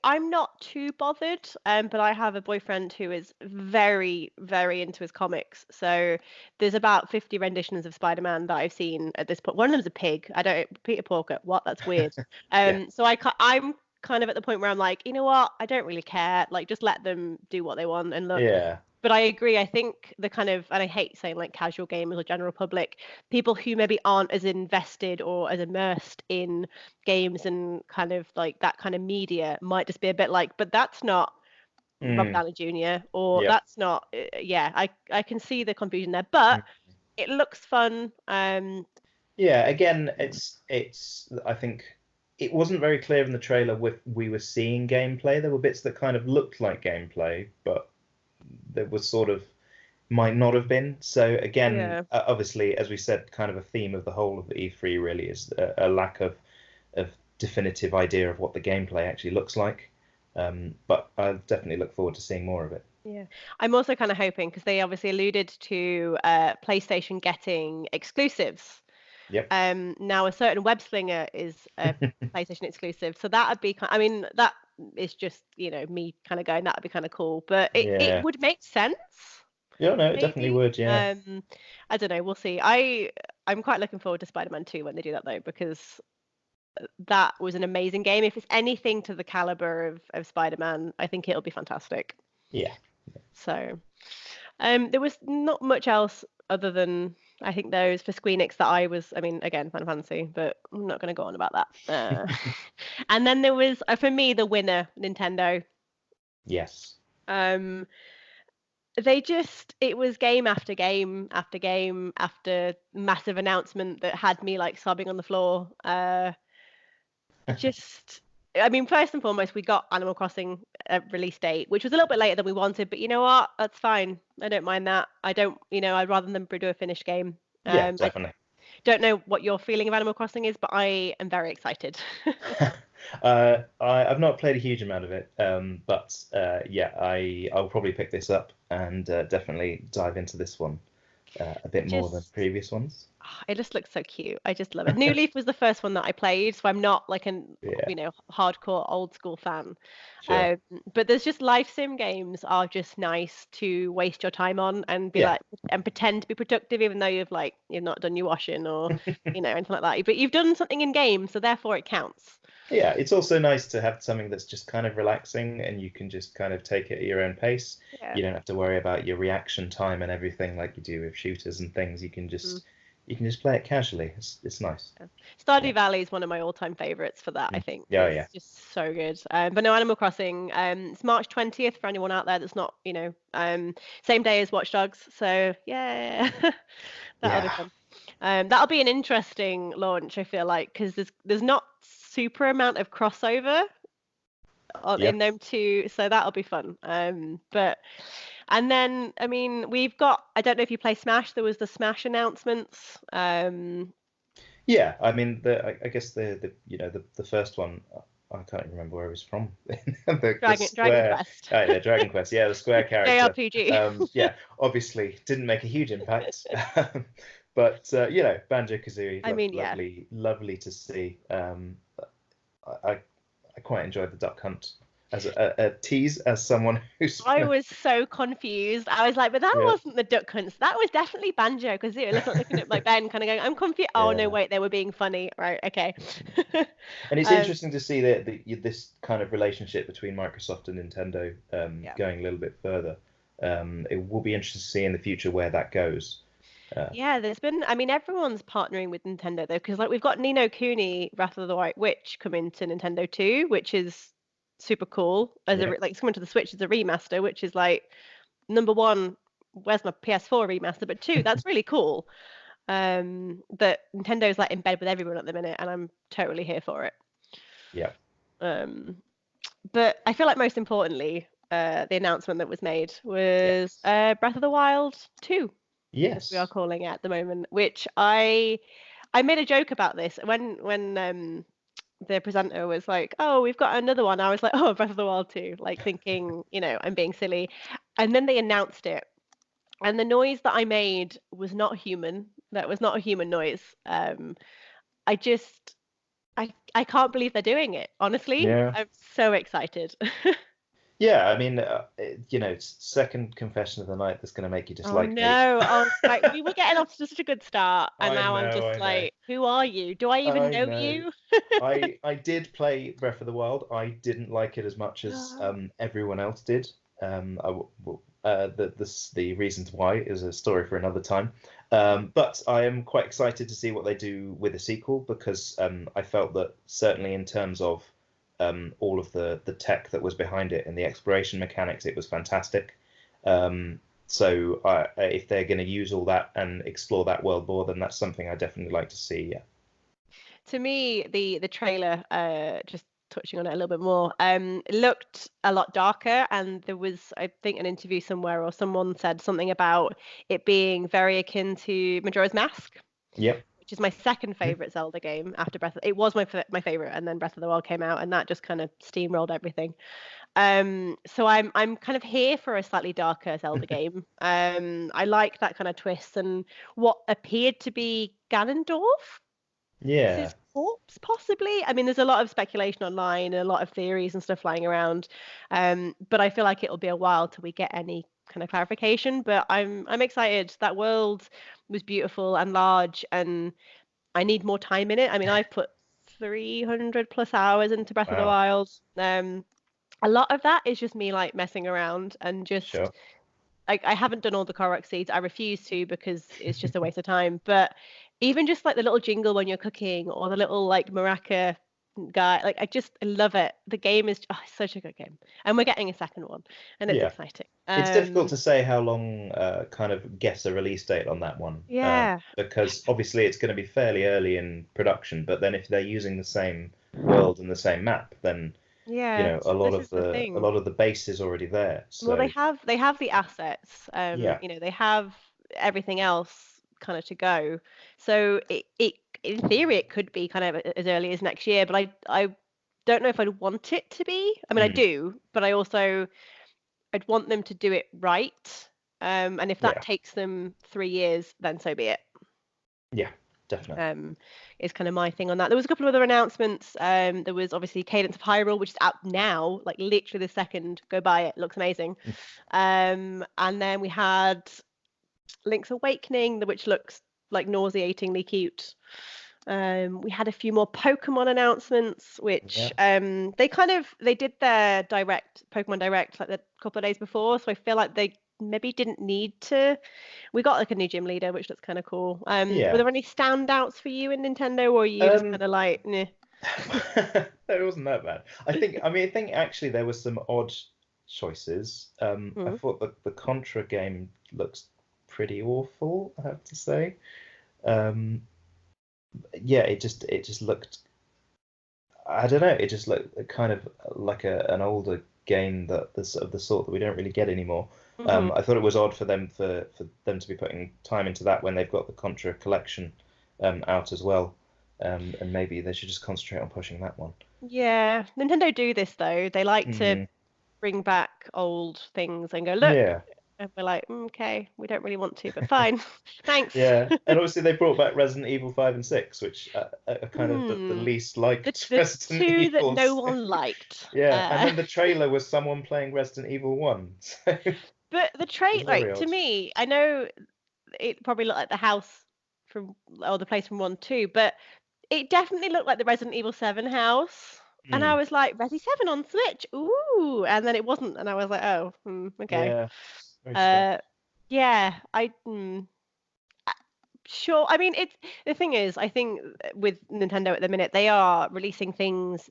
Speaker 1: I'm not too bothered, but I have a boyfriend who is very, very into his comics. So there's about 50 renditions of Spider-Man that I've seen at this point. One of them's a pig. I don't Peter Porker. What? That's weird.
Speaker 2: Yeah.
Speaker 1: So I'm kind of at the point where I'm like, you know what? I don't really care. Like, just let them do what they want and look.
Speaker 2: Yeah.
Speaker 1: But I agree. I think the kind of, and I hate saying like casual gamers or general public, people who maybe aren't as invested or as immersed in games and kind of like that kind of media might just be a bit like, but that's not Robert
Speaker 2: Mm,
Speaker 1: Downey Jr. or
Speaker 2: yep.
Speaker 1: that's not, yeah, I can see the confusion there, but it looks fun.
Speaker 2: Yeah, again, I think it wasn't very clear in the trailer with we were seeing gameplay. There were bits that kind of looked like gameplay, but there was sort of might not have been. So again,
Speaker 1: Yeah.
Speaker 2: obviously, as we said, kind of a theme of the whole of the E3 really is a lack of definitive idea of what the gameplay actually looks like. But I definitely look forward to seeing more of it.
Speaker 1: Yeah. I'm also kind of hoping because they obviously alluded to PlayStation getting exclusives.
Speaker 2: Yep.
Speaker 1: Now a certain web slinger is a PlayStation exclusive, so that would be I mean that is just me kind of going that would be kind of cool, but it
Speaker 2: Yeah.
Speaker 1: would make sense
Speaker 2: Yeah, no, it definitely
Speaker 1: maybe.
Speaker 2: would. Yeah.
Speaker 1: I don't know, we'll see. I'm quite looking forward to Spider-Man 2 when they do that though, because that was an amazing game. If it's anything to the caliber of Spider-Man, I think it'll be fantastic.
Speaker 2: Yeah.
Speaker 1: So there was not much else other than I think those for Squeenix that I mean, again, Final Fantasy, but I'm not going to go on about that. And then there was, for me, the winner, Nintendo.
Speaker 2: Yes.
Speaker 1: Um, it was game after game after game after massive announcement that had me like sobbing on the floor. Just, I mean, first and foremost, we got Animal Crossing release date, which was a little bit later than we wanted, but you know what? That's fine. I don't mind that. I don't, I'd rather them do a finished game.
Speaker 2: Yeah,
Speaker 1: I
Speaker 2: definitely.
Speaker 1: don't know what your feeling of Animal Crossing is, but I am very excited.
Speaker 2: I've not played a huge amount of it, but yeah, I'll probably pick this up and definitely dive into this one a bit more than
Speaker 1: Just
Speaker 2: previous ones.
Speaker 1: it just looks so cute. I just love it. New Leaf was the first one that I played, so I'm not like an
Speaker 2: Yeah,
Speaker 1: hardcore old school fan.
Speaker 2: sure.
Speaker 1: Um, but there's just life sim games are just nice to waste your time on and be
Speaker 2: Yeah,
Speaker 1: like and pretend to be productive even though you've not done your washing or anything like that. But you've done something in game, so therefore it counts.
Speaker 2: yeah. It's also nice to have something that's just kind of relaxing and you can just kind of take it at your own pace.
Speaker 1: Yeah.
Speaker 2: You don't have to worry about your reaction time and everything like you do with shooters and things.
Speaker 1: Mm.
Speaker 2: You can just play it casually. It's nice.
Speaker 1: Yeah.
Speaker 2: Yeah.
Speaker 1: Stardew Valley is one of my all-time favorites for that, I
Speaker 2: Mm.
Speaker 1: think.
Speaker 2: Yeah,
Speaker 1: It's
Speaker 2: yeah.
Speaker 1: just so good. But no, Animal Crossing, it's March 20th for anyone out there that's not, same day as Watch Dogs. So yeah, that'll be
Speaker 2: Yeah.
Speaker 1: fun. That'll be an interesting launch, I feel like, because there's not super amount of crossover
Speaker 2: Yeah.
Speaker 1: in them two, so that'll be fun. But and then I mean we've got I don't know if you play Smash. There was the Smash announcements.
Speaker 2: Yeah, I mean, I guess the first one, I can't even remember where it was from. The
Speaker 1: Dragon
Speaker 2: Square,
Speaker 1: Quest,
Speaker 2: oh yeah, Dragon Quest, yeah, the Square character.
Speaker 1: JRPG.
Speaker 2: Yeah, obviously didn't make a huge impact, but Banjo-Kazooie,
Speaker 1: I mean, yeah.
Speaker 2: lovely to see. I I quite enjoyed the Duck Hunt as a tease as someone who's
Speaker 1: I was so confused. I was like, but that
Speaker 2: yeah,
Speaker 1: wasn't the Duck Hunts. That was definitely Banjo because you were looking at my Ben, kind of going, I'm confused. Oh no,
Speaker 2: yeah.
Speaker 1: wait, they were being funny. Right, okay.
Speaker 2: And it's
Speaker 1: um,
Speaker 2: interesting to see this kind of relationship between Microsoft and Nintendo
Speaker 1: yeah.
Speaker 2: going a little bit further. It will be interesting to see in the future where that goes.
Speaker 1: Yeah, I mean, everyone's partnering with Nintendo though, because like we've got Nino Kuni, Wrath of the White Witch coming to Nintendo 2, which is super cool.
Speaker 2: Yeah,
Speaker 1: Like it's coming to the Switch as a remaster, which is like number one, where's my PS4 remaster? But two, that's really cool. But Nintendo's like in bed with everyone at the minute, and I'm totally here for it.
Speaker 2: yeah,
Speaker 1: Um, but I feel like most importantly, the announcement that was made was
Speaker 2: yes,
Speaker 1: Breath of the Wild 2, as we are
Speaker 2: yes,
Speaker 1: calling it at the moment, which I made a joke about this when the presenter was like, "Oh, we've got another one." I was like, "Oh, Breath of the Wild 2," like thinking, I'm being silly. And then they announced it, and the noise that I made was not human. That was not a human noise. I just I can't believe they're doing it. Honestly,
Speaker 2: yeah,
Speaker 1: I'm so excited.
Speaker 2: yeah. I mean, second confession of the night that's going to make you
Speaker 1: Oh
Speaker 2: dislike me.
Speaker 1: no. Oh, right. We were getting off to such a good start, and now I'm just
Speaker 2: I know,
Speaker 1: like, who are you? Do I even
Speaker 2: I
Speaker 1: know
Speaker 2: know.
Speaker 1: you?
Speaker 2: I did play Breath of the Wild. I didn't like it as much as everyone else did. The reasons why is a story for another time. But I am quite excited to see what they do with the sequel because I felt that certainly in terms of all of the tech that was behind it and the exploration mechanics, it was fantastic. So if they're going to use all that and explore that world more, then that's something I definitely like to see. Yeah.
Speaker 1: To me, the trailer, just touching on it a little bit more, looked a lot darker, and there was, I think, an interview somewhere or someone said something about it being very akin to Majora's Mask,
Speaker 2: Yep.
Speaker 1: which is my second favorite Zelda game after It was my favorite, and then Breath of the Wild came out, and that just kind of steamrolled everything. So I'm kind of here for a slightly darker Zelda game. I like that kind of twist and what appeared to be Ganondorf is
Speaker 2: Yeah.
Speaker 1: his corpse, possibly. I mean, there's a lot of speculation online and a lot of theories and stuff flying around. But I feel like it'll be a while till we get any kind of clarification. But I'm excited. That world was beautiful and large, and I need more time in it. I mean, I've put 300 plus hours into Breath of the
Speaker 2: Wow.
Speaker 1: Wild. A lot of that is just me like messing around and just
Speaker 2: Sure.
Speaker 1: I haven't done all the Korok seeds. I refuse to because it's just a waste of time. But even just like the little jingle when you're cooking or the little like maraca guy, like I love it. The game is such a good game, and we're getting a second one, and it's
Speaker 2: Yeah.
Speaker 1: exciting.
Speaker 2: It's difficult to say how long, kind of guess a release date on that one,
Speaker 1: Yeah,
Speaker 2: because obviously it's going to be fairly early in production. But then if they're using the same world and the same map, then
Speaker 1: yeah. This is the
Speaker 2: a
Speaker 1: thing.
Speaker 2: lot of the base is already there.
Speaker 1: Well,
Speaker 2: So
Speaker 1: they have the assets.
Speaker 2: yeah,
Speaker 1: They have everything else. kind of to go. So it in theory it could be kind of as early as next year, but I don't know if I'd want it to be. I mean, I
Speaker 2: Mm.
Speaker 1: do, but I'd want them to do it right. And if that
Speaker 2: Yeah,
Speaker 1: takes them 3 years, then so be it.
Speaker 2: yeah, definitely.
Speaker 1: Is kind of my thing on that. There was a couple of other announcements. There was obviously Cadence of Hyrule, which is out now, like literally the second. Go buy it. Looks amazing. And then we had Link's Awakening, which looks like nauseatingly cute. We had a few more Pokemon announcements, which
Speaker 2: Yeah.
Speaker 1: they did their Pokemon Direct like a couple of days before, so I feel like they maybe didn't need to. We got like a new gym leader, which looks kind of cool. Were
Speaker 2: Yeah.
Speaker 1: there any standouts for you in Nintendo, or are you just
Speaker 2: Um,
Speaker 1: kind of like, nah?
Speaker 2: it wasn't that bad. I think actually there were some odd choices. I
Speaker 1: Mm.
Speaker 2: thought the Contra game looks pretty awful, I have to say. Um, yeah, it just looked, I don't know, it just looked kind of like an older game that the sort that we don't really get anymore.
Speaker 1: Hmm.
Speaker 2: I thought it was odd for them to be putting time into that when they've got the Contra collection out as well. And maybe they should just concentrate on pushing that one.
Speaker 1: Yeah, Nintendo do this though. They like to
Speaker 2: Mm,
Speaker 1: bring back old things and go, look,
Speaker 2: yeah,
Speaker 1: and we're like, okay, we don't really want to, but fine, thanks.
Speaker 2: yeah. And obviously they brought back Resident Evil 5 and 6, which are kind of the
Speaker 1: Hmm.
Speaker 2: least
Speaker 1: The
Speaker 2: liked
Speaker 1: the
Speaker 2: Resident
Speaker 1: two that no
Speaker 2: Evils.
Speaker 1: one liked.
Speaker 2: Yeah, and then the trailer was someone playing Resident Evil 1. So it
Speaker 1: But the
Speaker 2: was
Speaker 1: trait,
Speaker 2: very
Speaker 1: like to
Speaker 2: odd.
Speaker 1: me, I know it probably looked like the house from or the place from 1, 2, but it definitely looked like the Resident Evil 7 house. And I
Speaker 2: Mm,
Speaker 1: was like, Resi 7 on Switch, ooh, and then it wasn't, and I was like, oh, okay.
Speaker 2: yeah, very strange.
Speaker 1: Uh, yeah, sure. I mean, it's the thing is, I think with Nintendo at the minute, they are releasing things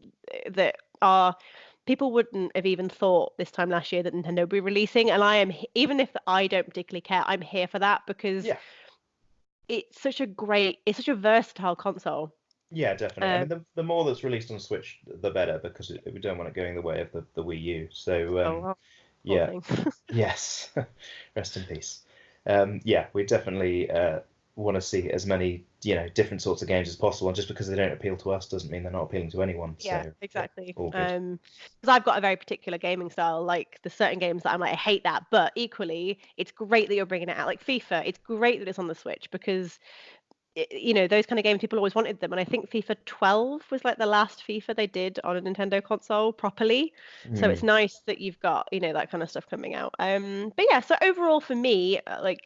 Speaker 1: that are people wouldn't have even thought this time last year that Nintendo would be releasing, and even if I don't particularly care, I'm here for that because
Speaker 2: Yeah,
Speaker 1: it's such a versatile console.
Speaker 2: yeah, definitely. I
Speaker 1: Um,
Speaker 2: mean, the more that's released on Switch, the better, because we don't want it going the way of the Wii U. So,
Speaker 1: oh, well, poor
Speaker 2: yeah,
Speaker 1: thing.
Speaker 2: yes, rest in peace. Yeah, we definitely want to see as many, different sorts of games as possible. And just because they don't appeal to us doesn't mean they're not appealing to anyone.
Speaker 1: Yeah,
Speaker 2: So, yeah,
Speaker 1: exactly.
Speaker 2: all good.
Speaker 1: Because I've got a very particular gaming style. Like there's certain games that I'm like, I hate that, but equally, it's great that you're bringing it out. Like FIFA, it's great that it's on the Switch because those kind of games people always wanted them, and I think FIFA 12 was like the last FIFA they did on a Nintendo console properly. So it's
Speaker 2: Mm,
Speaker 1: nice that you've got that kind of stuff coming out. But yeah, so overall for me, like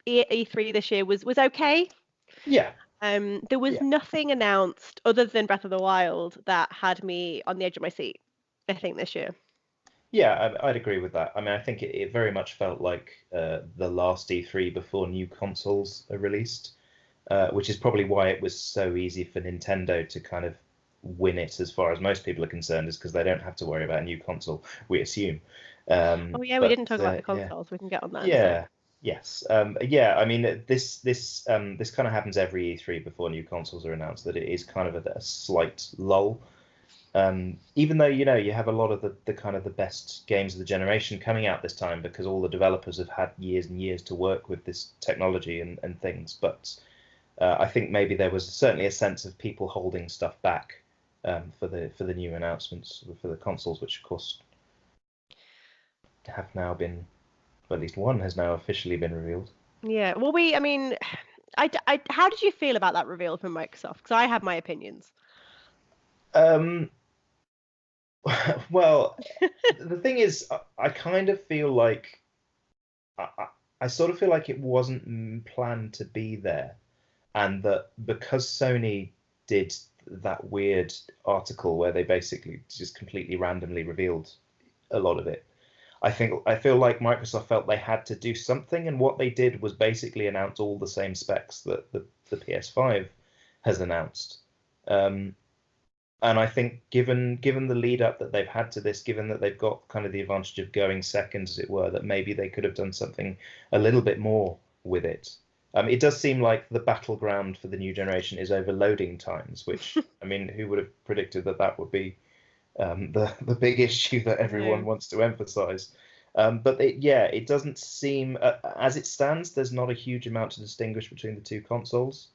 Speaker 1: E3 this year was okay.
Speaker 2: yeah,
Speaker 1: There was
Speaker 2: yeah.
Speaker 1: nothing announced other than Breath of the Wild that had me on the edge of my seat, I think, this year.
Speaker 2: Yeah, I'd agree with that. I mean, I think it very much felt like the last E3 before new consoles are released, which is probably why it was so easy for Nintendo to kind of win it as far as most people are concerned, is because they don't have to worry about a new console, we assume.
Speaker 1: Oh yeah, we
Speaker 2: But
Speaker 1: didn't talk about the
Speaker 2: yeah,
Speaker 1: consoles. We can get on that in a sec.
Speaker 2: yeah, yes, yeah. I mean, this kind of happens every E3 before new consoles are announced. That it is kind of a slight lull. Even though you have a lot of the kind of the best games of the generation coming out this time because all the developers have had years and years to work with this technology and things. But I think maybe there was certainly a sense of people holding stuff back for the new announcements for the consoles, which of course have now been, well, at least one has now officially been revealed.
Speaker 1: Yeah. Well, I mean, how did you feel about that reveal from Microsoft? Because I have my opinions.
Speaker 2: Um, well, the thing is, I kind of feel like I sort of feel like it wasn't planned to be there, and that because Sony did that weird article where they basically just completely randomly revealed a lot of it, I feel like Microsoft felt they had to do something, and what they did was basically announce all the same specs that the PS5 has announced. Um, and I think given the lead up that they've had to this, given that they've got kind of the advantage of going second, as it were, that maybe they could have done something a little bit more with it. It does seem like the battleground for the new generation is overloading times, which, I mean, who would have predicted that would be the big issue that everyone
Speaker 1: No.
Speaker 2: wants to emphasize? But it doesn't seem, as it stands, there's not a huge amount to distinguish between the two consoles.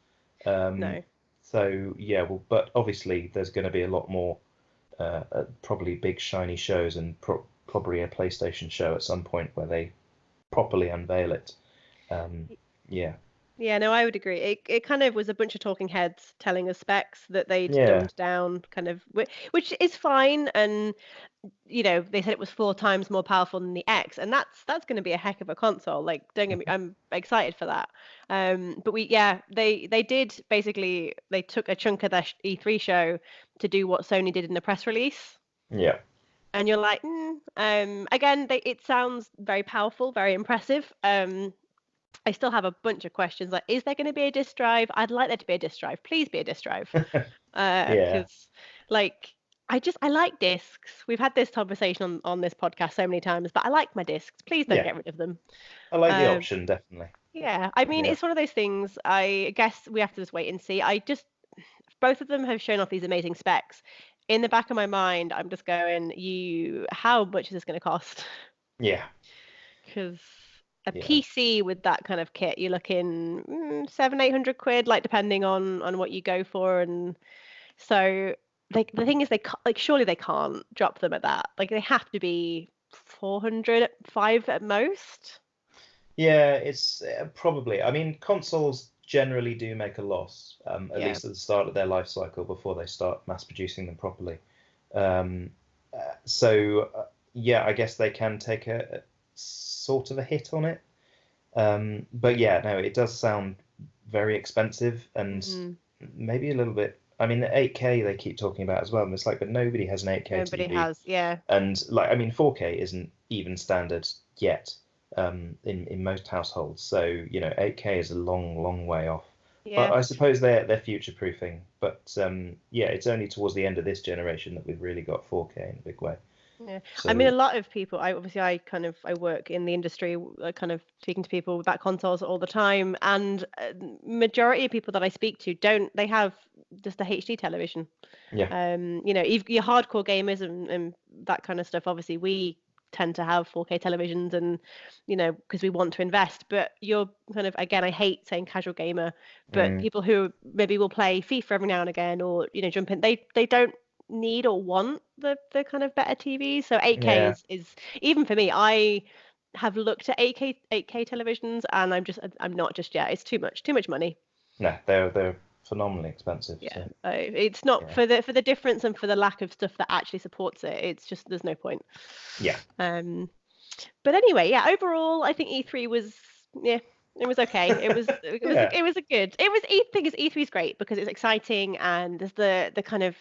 Speaker 1: No.
Speaker 2: So yeah, well, but obviously there's going to be a lot more, probably big shiny shows, and probably a PlayStation show at some point where they properly unveil it. Yeah,
Speaker 1: Yeah, no, I would agree. It kind of was a bunch of talking heads telling us specs that they'd
Speaker 2: yeah,
Speaker 1: dumbed down, kind of, which is fine. And they said it was 4 times more powerful than the X, and that's going to be a heck of a console. Like, don't get me, I'm excited for that. But they did basically they took a chunk of their E3 show to do what Sony did in the press release.
Speaker 2: yeah,
Speaker 1: And you're like, again, it sounds very powerful, very impressive. I still have a bunch of questions. Like, is there going to be a disk drive? I'd like there to be a disk drive. Please be a disk drive.
Speaker 2: yeah,
Speaker 1: Because, like, I like discs. We've had this conversation on this podcast so many times, but I like my discs. Please don't
Speaker 2: yeah.
Speaker 1: get rid of them.
Speaker 2: I like the
Speaker 1: Um,
Speaker 2: option, definitely.
Speaker 1: yeah, I mean,
Speaker 2: Yeah,
Speaker 1: it's one of those things. I guess we have to just wait and see. Both of them have shown off these amazing specs. In the back of my mind, I'm just going, how much is this going to cost?
Speaker 2: yeah,
Speaker 1: Because a
Speaker 2: yeah,
Speaker 1: PC with that kind of kit, you're looking 700-800 quid, like depending on what you go for. And so, like, the thing is, like, surely they can't drop them at that. Like, they have to be 405 at most.
Speaker 2: yeah. It's probably. I mean, consoles generally do make a loss, at
Speaker 1: Yeah.
Speaker 2: least at the start of their life cycle before they start mass producing them properly. Um, yeah, I guess they can take a sort of a hit on it. But yeah, no, it does sound very expensive, and
Speaker 1: Mm,
Speaker 2: maybe a little bit. I mean, the 8K they keep talking about as well, and it's like, but nobody has an 8K
Speaker 1: nobody
Speaker 2: TV,
Speaker 1: has. Yeah.
Speaker 2: and like, I mean, 4K isn't even standard yet, in most households. So 8K is a long, long way off. But
Speaker 1: Yeah.
Speaker 2: I suppose they're future-proofing. But yeah, it's only towards the end of this generation that we've really got 4K in a big way.
Speaker 1: Yeah, I mean, a
Speaker 2: So
Speaker 1: lot of people. I work in the industry, kind of speaking to people about consoles all the time, and majority of people that I speak to don't. They have just a HD television.
Speaker 2: yeah,
Speaker 1: If you're hardcore gamers and that kind of stuff, obviously we tend to have 4K televisions, and because we want to invest. But you're kind of, again, I hate saying casual gamer, but
Speaker 2: mm,
Speaker 1: people who maybe will play FIFA every now and again, or jump in, they don't need or want the kind of better TVs. So 8K
Speaker 2: yeah,
Speaker 1: is even for me. I have looked at 8K televisions, and I'm not just yet. It's too much money.
Speaker 2: no, they're phenomenally expensive.
Speaker 1: Yeah,
Speaker 2: So
Speaker 1: it's not
Speaker 2: yeah,
Speaker 1: for the difference and for the lack of stuff that actually supports it. It's just there's no point.
Speaker 2: yeah,
Speaker 1: Um, but anyway, yeah. Overall, I think E3 was yeah, it was okay.
Speaker 2: yeah,
Speaker 1: It was a good. Thing is E3 is great because it's exciting and there's the kind of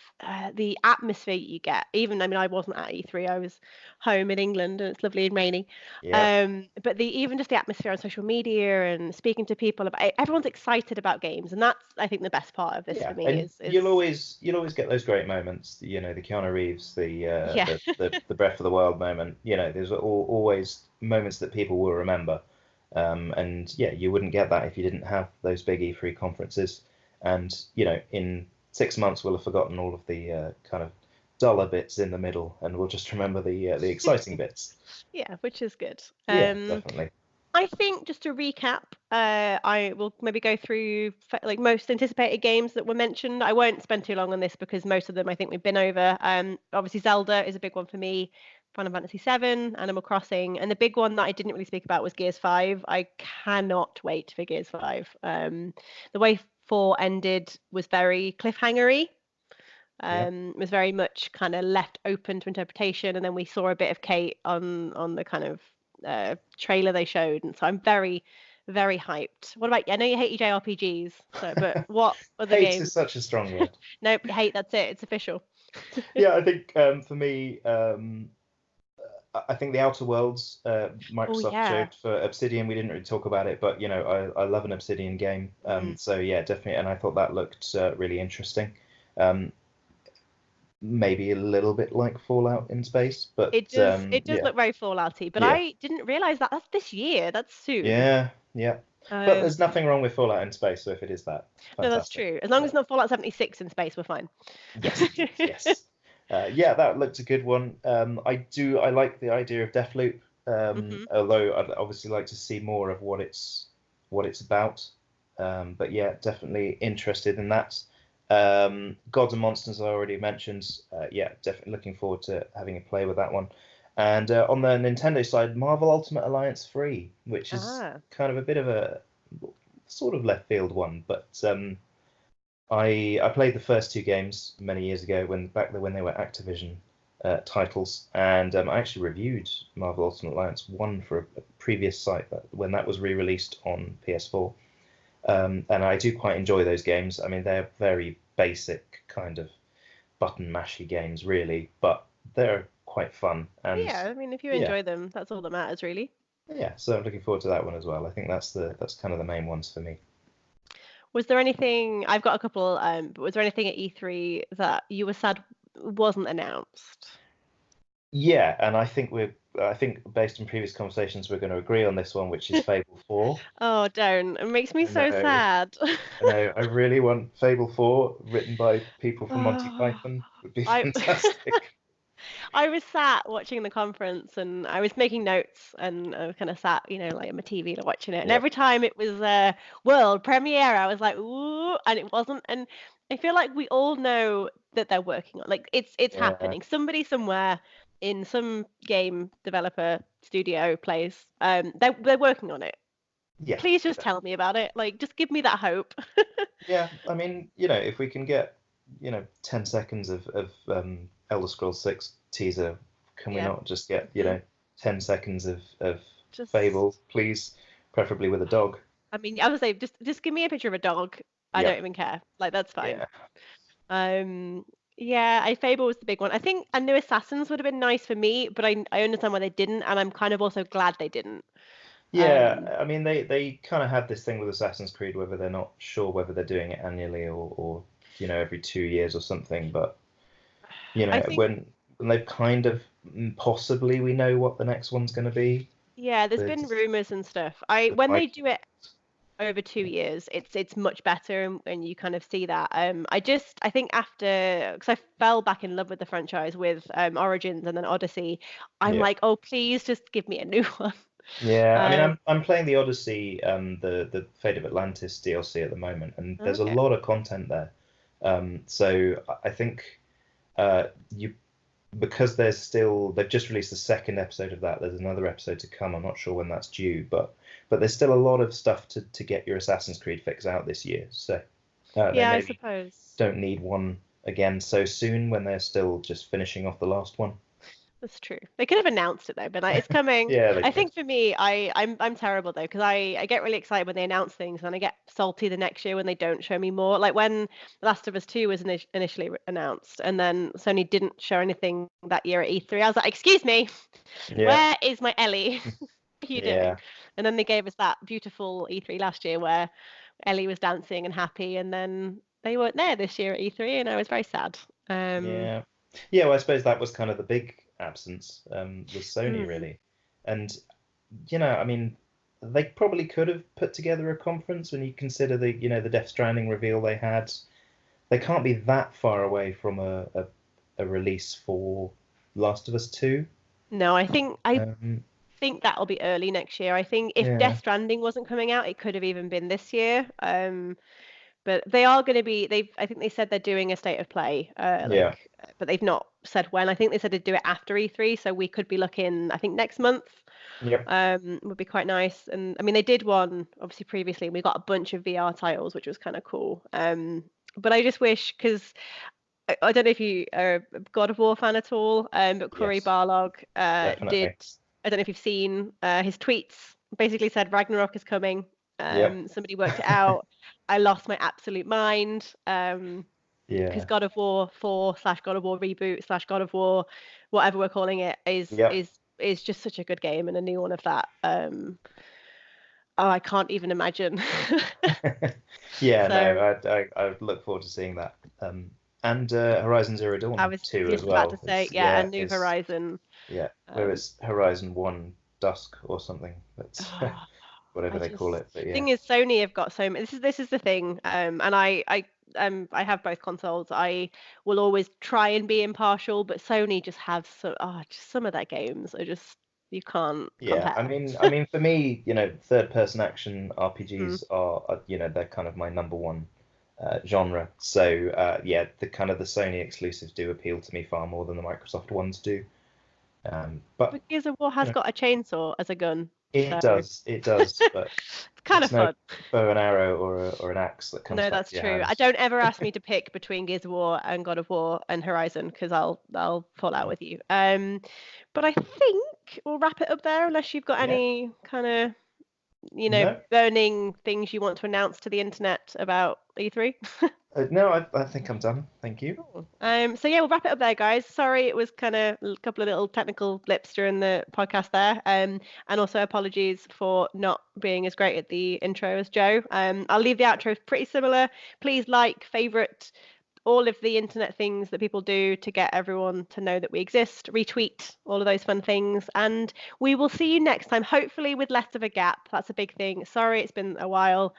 Speaker 1: the atmosphere you get. Even I mean I wasn't at E3. I was home in England and it's lovely and rainy.
Speaker 2: yeah.
Speaker 1: But the even just the atmosphere on social media and speaking to people about everyone's excited about games, and that's I think the best part of this for
Speaker 2: Yeah,
Speaker 1: me
Speaker 2: and
Speaker 1: is
Speaker 2: you'll always get those great moments. The Keanu Reeves,
Speaker 1: yeah.
Speaker 2: the Breath of the Wild moment. There's always moments that people will remember. And yeah, you wouldn't get that if you didn't have those big E3 conferences. And in 6 months we'll have forgotten all of the kind of duller bits in the middle, and we'll just remember the exciting bits.
Speaker 1: Yeah, which is good.
Speaker 2: Yeah, definitely.
Speaker 1: I think just to recap, I will maybe go through like most anticipated games that were mentioned. I won't spend too long on this because most of them I think we've been over. Obviously Zelda is a big one for me. Final Fantasy VII, Animal Crossing, and the big one that I didn't really speak about was Gears 5. I cannot wait for Gears 5. The way 4 ended was very cliffhangery.
Speaker 2: Yeah,
Speaker 1: Was very much kind of left open to interpretation, and then we saw a bit of Kate on the kind of trailer they showed, and so I'm very, very hyped. What about you? I know you hate JRPGs, so but what other
Speaker 2: hate is
Speaker 1: games?
Speaker 2: such a strong word.
Speaker 1: Nope, hate. That's it. It's official.
Speaker 2: Yeah, I think for me, I think the Outer Worlds
Speaker 1: Oh
Speaker 2: Microsoft
Speaker 1: yeah.
Speaker 2: showed for Obsidian. We didn't really talk about it, but I love an Obsidian game.
Speaker 1: Mm.
Speaker 2: So yeah, definitely, and I thought that looked really interesting. Um, Maybe a little bit like Fallout in space, but
Speaker 1: It does. It does
Speaker 2: yeah,
Speaker 1: look very Fallouty, but
Speaker 2: yeah,
Speaker 1: I didn't realize that that's this year. That's soon.
Speaker 2: yeah, yeah. But
Speaker 1: Um,
Speaker 2: there's nothing wrong with Fallout in space, so if it is that,
Speaker 1: no, that's
Speaker 2: fantastic.
Speaker 1: true. As long as
Speaker 2: Yeah.
Speaker 1: it's not Fallout 76 in space, we're fine.
Speaker 2: Yes, indeed. Yes. Yeah, that looked a good one. I like the idea of Deathloop.
Speaker 1: Hmm.
Speaker 2: Although I'd obviously like to see more of what it's about. But yeah, definitely interested in that. Gods and Monsters I already mentioned. Yeah, definitely looking forward to having a play with that one. And on the Nintendo side, Marvel Ultimate Alliance 3, which is
Speaker 1: Ah.
Speaker 2: kind of a bit of a sort of left field one, but I played the first two games many years ago when they were Activision titles, and I actually reviewed Marvel Ultimate Alliance 1 for a previous site when that was re-released on PS4. And I do quite enjoy those games. I mean, they're very basic kind of button mashy games, really, but they're quite fun. And
Speaker 1: Yeah, I mean, if you
Speaker 2: yeah,
Speaker 1: enjoy them, that's all that matters, really.
Speaker 2: yeah. So I'm looking forward to that one as well. I think that's kind of the main ones for me.
Speaker 1: Was there anything, I've got a couple, but was there anything at E3 that you were sad wasn't announced?
Speaker 2: Yeah, and I think based on previous conversations, we're going to agree on this one, which is Fable 4.
Speaker 1: Oh, don't. It makes me
Speaker 2: I
Speaker 1: so
Speaker 2: know,
Speaker 1: sad.
Speaker 2: I know. I really want Fable 4 written by people from Monty
Speaker 1: Oh,
Speaker 2: Python. Would be
Speaker 1: I
Speaker 2: fantastic.
Speaker 1: I was sat watching the conference and I was making notes and I was kind of sat, like on my TV like, watching it. And
Speaker 2: Yep.
Speaker 1: every time it was a world premiere, I was like, ooh, and it wasn't. And I feel like we all know that they're working on like it's
Speaker 2: Yeah.
Speaker 1: happening. Somebody somewhere in some game developer studio place, they're working on it.
Speaker 2: Yeah.
Speaker 1: Please just
Speaker 2: Yeah.
Speaker 1: tell me about it. Like just give me that hope.
Speaker 2: Yeah. I mean, if we can get, 10 seconds of Elder Scrolls 6 teaser, can we
Speaker 1: Yeah.
Speaker 2: not just get,
Speaker 1: Hmm.
Speaker 2: 10 seconds of
Speaker 1: Just
Speaker 2: Fable, please, preferably with a dog?
Speaker 1: I mean, I would say just give me a picture of a dog. I don't
Speaker 2: Yep.
Speaker 1: even care. Like that's fine.
Speaker 2: Yeah.
Speaker 1: Um, yeah, I Fable was the big one. I think a new Assassins would have been nice for me, but I understand why they didn't, and I'm kind of also glad they didn't. Um,
Speaker 2: Yeah, I mean they kind of have this thing with Assassin's Creed whether they're not sure whether they're doing it annually or every 2 years or something. But
Speaker 1: I think
Speaker 2: when they've kind of possibly we know what the next one's going to be.
Speaker 1: yeah, there's been
Speaker 2: There's
Speaker 1: rumors and stuff. I
Speaker 2: the
Speaker 1: when they do it
Speaker 2: Vikings.
Speaker 1: over 2 years, it's much better, and you kind of see that. I think after because I fell back in love with the franchise with Origins and then Odyssey, I'm
Speaker 2: Yeah,
Speaker 1: like, oh please just give me a new one.
Speaker 2: yeah. I mean,
Speaker 1: Um,
Speaker 2: I'm playing the Odyssey, the Fate of Atlantis DLC at the moment, and there's a
Speaker 1: okay.
Speaker 2: lot of content there. So I think you because they've just released the second episode of that. There's another episode to come. I'm not sure when that's due, but there's still a lot of stuff to get your Assassin's Creed fix out this year. So they
Speaker 1: Yeah, I
Speaker 2: maybe
Speaker 1: suppose.
Speaker 2: don't need one again so soon when they're still just finishing off the last one.
Speaker 1: That's true. They could have announced it though, but like, it's coming.
Speaker 2: Yeah, they
Speaker 1: I
Speaker 2: could.
Speaker 1: think for me, I'm terrible though because I get really excited when they announce things and I get salty the next year when they don't show me more. Like when The Last of Us 2 was initially announced and then Sony didn't show anything that year at E3. I was like, "Excuse me,
Speaker 2: Yeah,
Speaker 1: where is my Ellie? What are you doing?"
Speaker 2: yeah,
Speaker 1: And then they gave us that beautiful E3 last year where Ellie was dancing and happy, and then they weren't there this year at E3, and I was very sad. Um,
Speaker 2: yeah, yeah. Well, I suppose that was kind of the big absence was Sony
Speaker 1: mm,
Speaker 2: really, and I mean, they probably could have put together a conference when you consider the Death Stranding reveal they had. They can't be that far away from a release for Last of Us 2.
Speaker 1: no,
Speaker 2: Um,
Speaker 1: think that'll be early next year. I think if
Speaker 2: yeah,
Speaker 1: Death Stranding wasn't coming out, it could have even been this year. But they are going to be. I think they said they're doing a state of play.
Speaker 2: yeah,
Speaker 1: But they've not said when. I think they said they'd do it after E3, so we could be looking. I think next month.
Speaker 2: yep,
Speaker 1: Would be quite nice. And I mean, they did one obviously previously, and we got a bunch of VR titles, which was kind of cool. But I just wish because I don't know if you are a God of War fan at all, but Cory
Speaker 2: yes,
Speaker 1: Barlog did.
Speaker 2: definitely.
Speaker 1: I don't know if you've seen his tweets. Basically said Ragnarok is coming.
Speaker 2: Yep.
Speaker 1: Somebody worked it out. I lost my absolute mind. Because
Speaker 2: Yeah,
Speaker 1: God of War 4 slash God of War reboot slash God of War, whatever we're calling it, is
Speaker 2: yep.
Speaker 1: is is just such a good game and a new one of that. Oh, I can't even imagine.
Speaker 2: Yeah, no,
Speaker 1: So
Speaker 2: I look forward to seeing that. And Horizon Zero
Speaker 1: I
Speaker 2: Dawn
Speaker 1: was
Speaker 2: 2 as
Speaker 1: just about to
Speaker 2: well.
Speaker 1: say,
Speaker 2: It's
Speaker 1: yeah, a
Speaker 2: yeah,
Speaker 1: new
Speaker 2: is
Speaker 1: Horizon.
Speaker 2: yeah, whether
Speaker 1: Um,
Speaker 2: it's Horizon 1 Dusk or something, that's
Speaker 1: oh,
Speaker 2: whatever
Speaker 1: I
Speaker 2: they call
Speaker 1: just
Speaker 2: it. But yeah,
Speaker 1: thing is Sony have got so many. This is the thing. And I have both consoles. I will always try and be impartial, but Sony just have just some of their games are just you can't
Speaker 2: Yeah,
Speaker 1: compare.
Speaker 2: I mean, for me, third-person action
Speaker 1: Mm.
Speaker 2: RPGs are, they're kind of my number one genre. So, yeah, the kind of the Sony exclusives do appeal to me far more than the Microsoft ones do. But
Speaker 1: But Gears of War has got a chainsaw as a gun, so
Speaker 2: it does, but
Speaker 1: it's kind of
Speaker 2: it's no
Speaker 1: fun.
Speaker 2: bow and arrow or an axe that comes
Speaker 1: No,
Speaker 2: back
Speaker 1: that's
Speaker 2: to your
Speaker 1: true. I
Speaker 2: hand.
Speaker 1: don't ever ask me to pick between Gears of War and God of War and Horizon because I'll fall out with you. But I think we'll wrap it up there unless you've got
Speaker 2: Yeah,
Speaker 1: any kind of,
Speaker 2: no,
Speaker 1: burning things you want to announce to the internet about E3.
Speaker 2: no, I think I'm done. Thank you.
Speaker 1: Cool. So yeah, we'll wrap it up there, guys. Sorry, it was kind of a couple of little technical blips during the podcast there. And also apologies for not being as great at the intro as Joe. I'll leave the outro pretty similar. Please like, favorite, all of the internet things that people do to get everyone to know that we exist, retweet, all of those fun things. And we will see you next time, hopefully with less of a gap. That's a big thing. Sorry, it's been a while.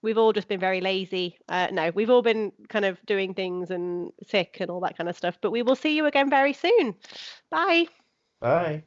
Speaker 1: We've all just been very lazy. No, we've all been kind of doing things and sick and all that kind of stuff. But we will see you again very soon. Bye.
Speaker 2: Bye.